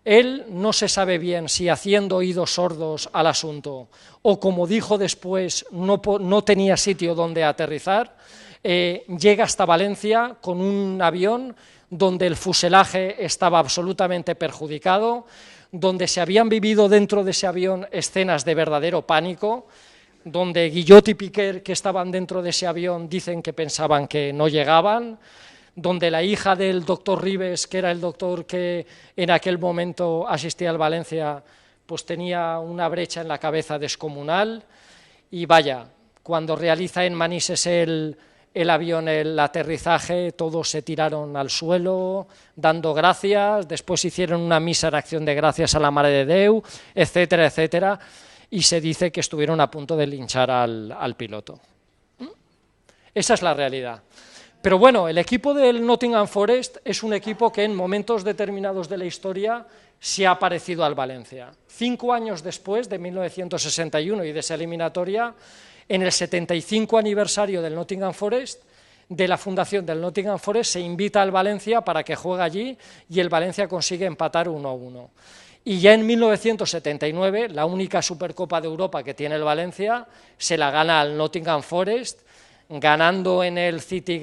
Él no se sabe bien si haciendo oídos sordos al asunto o, como dijo después, no tenía sitio donde aterrizar, llega hasta Valencia con un avión donde el fuselaje estaba absolutamente perjudicado, donde se habían vivido dentro de ese avión escenas de verdadero pánico, donde Guillot y Piquer, que estaban dentro de ese avión, dicen que pensaban que no llegaban, donde la hija del doctor Ribes, que era el doctor que en aquel momento asistía al Valencia, pues tenía una brecha en la cabeza descomunal, y vaya, cuando realiza en Manises el avión el aterrizaje, todos se tiraron al suelo dando gracias, después hicieron una misa en acción de gracias a la Mare de Déu, etcétera, etcétera, y se dice que estuvieron a punto de linchar al piloto. Esa es la realidad. Pero bueno, el equipo del Nottingham Forest es un equipo que en momentos determinados de la historia se ha parecido al Valencia. 5 años después, de 1961 y de esa eliminatoria, en el 75 aniversario del Nottingham Forest, de la fundación del Nottingham Forest, se invita al Valencia para que juegue allí y el Valencia consigue empatar 1-1. Y ya en 1979, la única Supercopa de Europa que tiene el Valencia, se la gana al Nottingham Forest, perdiendo en el City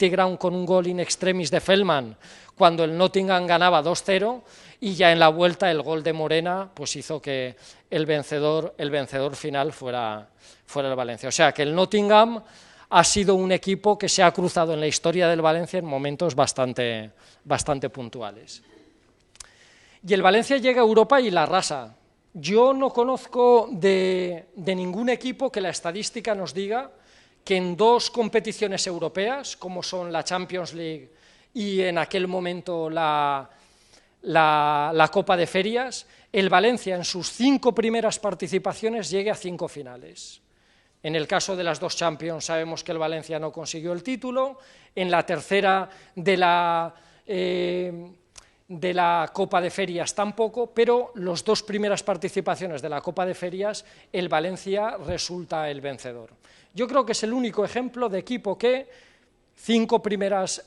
Ground con un gol in extremis de Feldman, cuando el Nottingham ganaba 2-0, y ya en la vuelta el gol de Morena pues hizo que el vencedor final fuera el Valencia. O sea que el Nottingham ha sido un equipo que se ha cruzado en la historia del Valencia en momentos bastante puntuales. Y el Valencia llega a Europa y la arrasa. Yo no conozco de ningún equipo que la estadística nos diga que en 2 competiciones europeas, como son la Champions League y en aquel momento la Copa de Ferias, el Valencia en sus 5 primeras participaciones llegue a 5 finales. En el caso de las 2 Champions sabemos que el Valencia no consiguió el título, en la tercera de la Copa de Ferias tampoco, pero las 2 primeras participaciones de la Copa de Ferias, el Valencia resulta el vencedor. Yo creo que es el único ejemplo de equipo que 5 primeras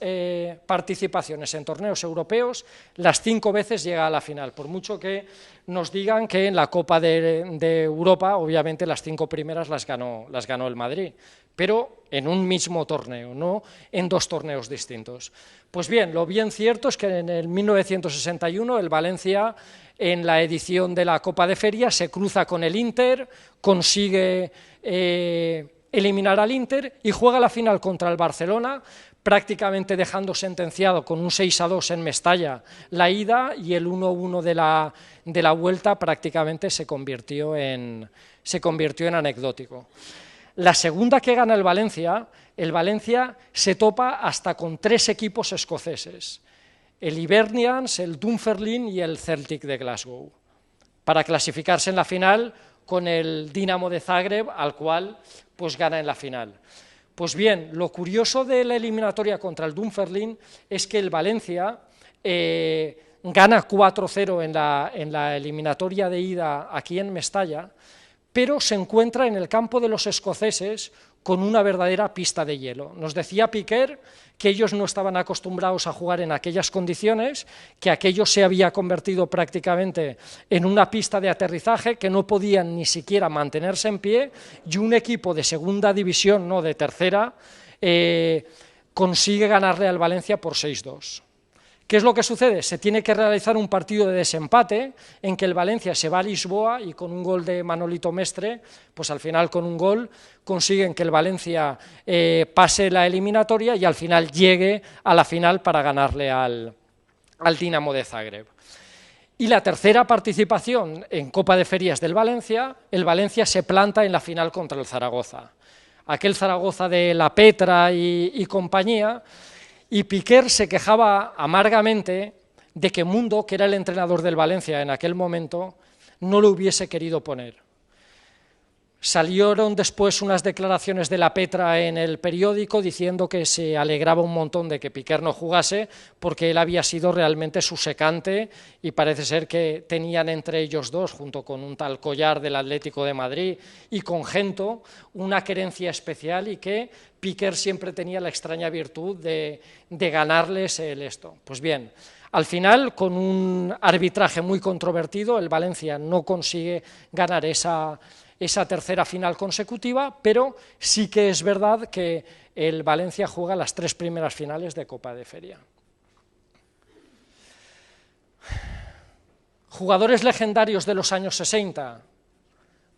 participaciones en torneos europeos, las 5 veces llega a la final, por mucho que nos digan que en la Copa de Europa, obviamente las 5 primeras las ganó el Madrid, pero en un mismo torneo, no en 2 torneos distintos. Pues bien, lo bien cierto es que en el 1961 el Valencia, en la edición de la Copa de Feria, se cruza con el Inter, consigue eliminar al Inter y juega la final contra el Barcelona, prácticamente dejando sentenciado con un 6-2 en Mestalla la ida, y el 1-1 de la vuelta prácticamente se convirtió en anecdótico. La segunda que gana el Valencia se topa hasta con 3 equipos escoceses, el Hibernians, el Dunfermline y el Celtic de Glasgow, para clasificarse en la final con el Dinamo de Zagreb, al cual pues gana en la final. Pues bien, lo curioso de la eliminatoria contra el Dunfermline es que el Valencia gana 4-0 en la eliminatoria de ida aquí en Mestalla, pero se encuentra en el campo de los escoceses con una verdadera pista de hielo. Nos decía Piquer que ellos no estaban acostumbrados a jugar en aquellas condiciones, que aquello se había convertido prácticamente en una pista de aterrizaje, que no podían ni siquiera mantenerse en pie, y un equipo de segunda división, no de tercera, consigue ganarle al Valencia por 6-2. ¿Qué es lo que sucede? Se tiene que realizar un partido de desempate en que el Valencia se va a Lisboa y con un gol de Manolito Mestre, pues al final con un gol consiguen que el Valencia pase la eliminatoria y al final llegue a la final para ganarle al Dinamo de Zagreb. Y la tercera participación en Copa de Ferias del Valencia, el Valencia se planta en la final contra el Zaragoza. Aquel Zaragoza de La Petra y compañía. Y Piquer se quejaba amargamente de que Mundo, que era el entrenador del Valencia en aquel momento, no lo hubiese querido poner. Salieron después unas declaraciones de la Petra en el periódico diciendo que se alegraba un montón de que Piquer no jugase porque él había sido realmente su secante y parece ser que tenían entre ellos dos, junto con un tal Collar del Atlético de Madrid y con Gento, una querencia especial y que Piquer siempre tenía la extraña virtud de ganarles el esto. Pues bien, al final, con un arbitraje muy controvertido, el Valencia no consigue ganar esa tercera final consecutiva, pero sí que es verdad que el Valencia juega las 3 primeras finales de Copa de Feria. Jugadores legendarios de los años 60,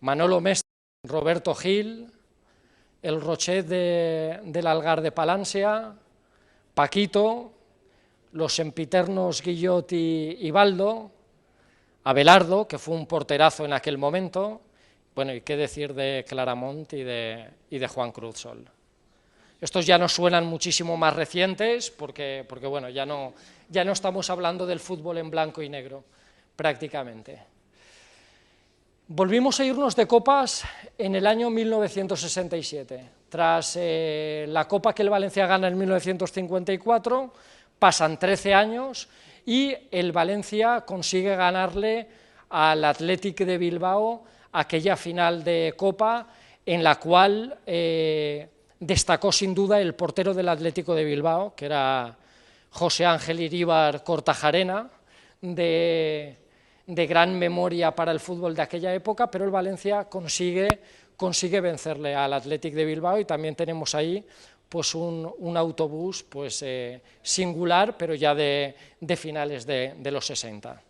Manolo Mestre, Roberto Gil, el Rochet del Algar de Palància, Paquito, los sempiternos Guillot y Baldo, Abelardo, que fue un porterazo en aquel momento. Bueno, y qué decir de Claramunt y de Juan Cruz Sol. Estos ya nos suenan muchísimo más recientes, porque bueno, ya no estamos hablando del fútbol en blanco y negro, prácticamente. Volvimos a irnos de copas en el año 1967. Tras la copa que el Valencia gana en 1954, pasan 13 años y el Valencia consigue ganarle al Athletic de Bilbao aquella final de Copa en la cual destacó sin duda el portero del Atlético de Bilbao, que era José Ángel Iríbar Kortajarena, de gran memoria para el fútbol de aquella época, pero el Valencia consigue vencerle al Athletic de Bilbao y también tenemos ahí pues un autobús pues, singular, pero ya de finales de los 60.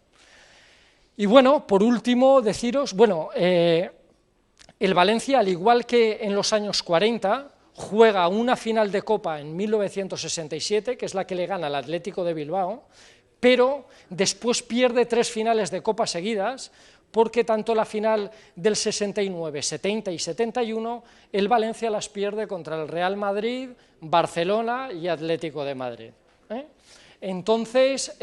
Y bueno, por último, deciros, bueno, el Valencia, al igual que en los años 40, juega una final de Copa en 1967, que es la que le gana al Atlético de Bilbao, pero después pierde 3 finales de Copa seguidas, porque tanto la final del 69, 70 y 71, el Valencia las pierde contra el Real Madrid, Barcelona y Atlético de Madrid. Entonces,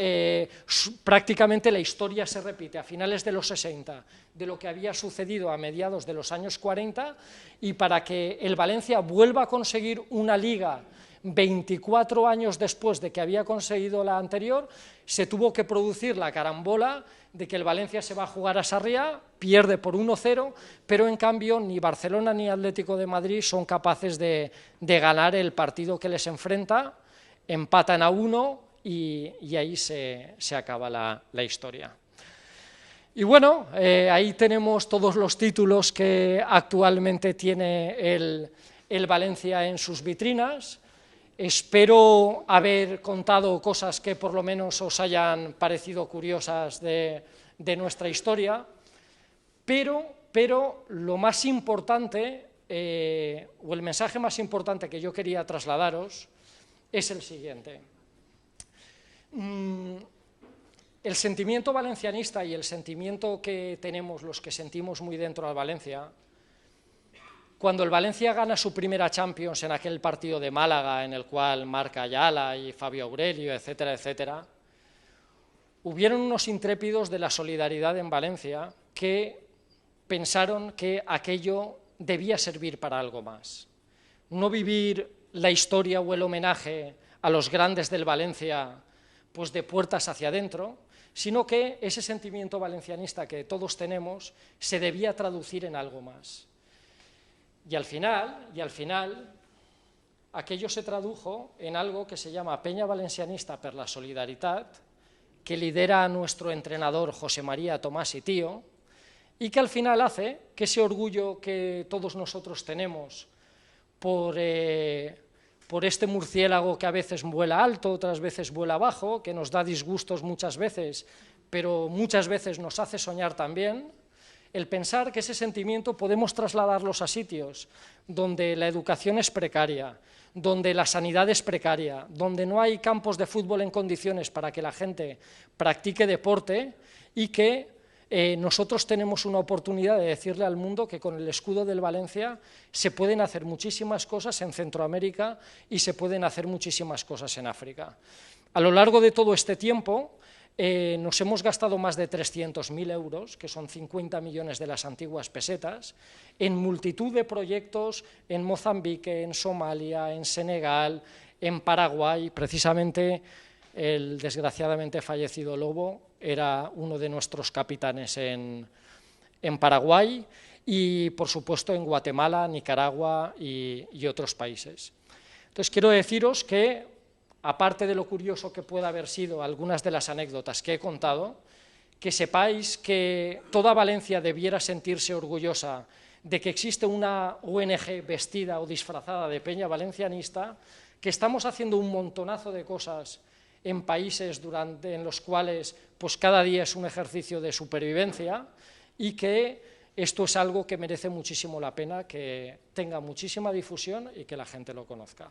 prácticamente la historia se repite a finales de los 60 de lo que había sucedido a mediados de los años 40, y para que el Valencia vuelva a conseguir una liga 24 años después de que había conseguido la anterior, se tuvo que producir la carambola de que el Valencia se va a jugar a Sarriá, pierde por 1-0, pero en cambio ni Barcelona ni Atlético de Madrid son capaces de ganar el partido que les enfrenta, empatan a 1 y ahí se acaba la historia. Y bueno, ahí tenemos todos los títulos que actualmente tiene el Valencia en sus vitrinas. Espero haber contado cosas que por lo menos os hayan parecido curiosas de nuestra historia, pero lo más importante, o el mensaje más importante que yo quería trasladaros, es el siguiente. El sentimiento valencianista y el sentimiento que tenemos los que sentimos muy dentro al Valencia, cuando el Valencia gana su primera Champions en aquel partido de Málaga en el cual marca Ayala y Fabio Aurelio, etcétera, etcétera, hubieron unos intrépidos de la solidaridad en Valencia que pensaron que aquello debía servir para algo más. No vivir la historia o el homenaje a los grandes del Valencia pues de puertas hacia adentro, sino que ese sentimiento valencianista que todos tenemos se debía traducir en algo más. Y al final, aquello se tradujo en algo que se llama Peña Valencianista per la Solidaritat, que lidera a nuestro entrenador José María Tomás y Tío, y que al final hace que ese orgullo que todos nosotros tenemos por este murciélago que a veces vuela alto, otras veces vuela bajo, que nos da disgustos muchas veces, pero muchas veces nos hace soñar también, el pensar que ese sentimiento podemos trasladarlos a sitios donde la educación es precaria, donde la sanidad es precaria, donde no hay campos de fútbol en condiciones para que la gente practique deporte, y que nosotros tenemos una oportunidad de decirle al mundo que con el escudo del Valencia se pueden hacer muchísimas cosas en Centroamérica y se pueden hacer muchísimas cosas en África. A lo largo de todo este tiempo, nos hemos gastado más de 300.000 euros, que son 50 millones de las antiguas pesetas, en multitud de proyectos en Mozambique, en Somalia, en Senegal, en Paraguay. Precisamente el desgraciadamente fallecido Lobo era uno de nuestros capitanes en Paraguay y, por supuesto, en Guatemala, Nicaragua y otros países. Entonces, quiero deciros que, aparte de lo curioso que pueda haber sido algunas de las anécdotas que he contado, que sepáis que toda Valencia debiera sentirse orgullosa de que existe una ONG vestida o disfrazada de Peña Valencianista, que estamos haciendo un montonazo de cosas en países en los cuales pues, cada día es un ejercicio de supervivencia y que esto es algo que merece muchísimo la pena, que tenga muchísima difusión y que la gente lo conozca.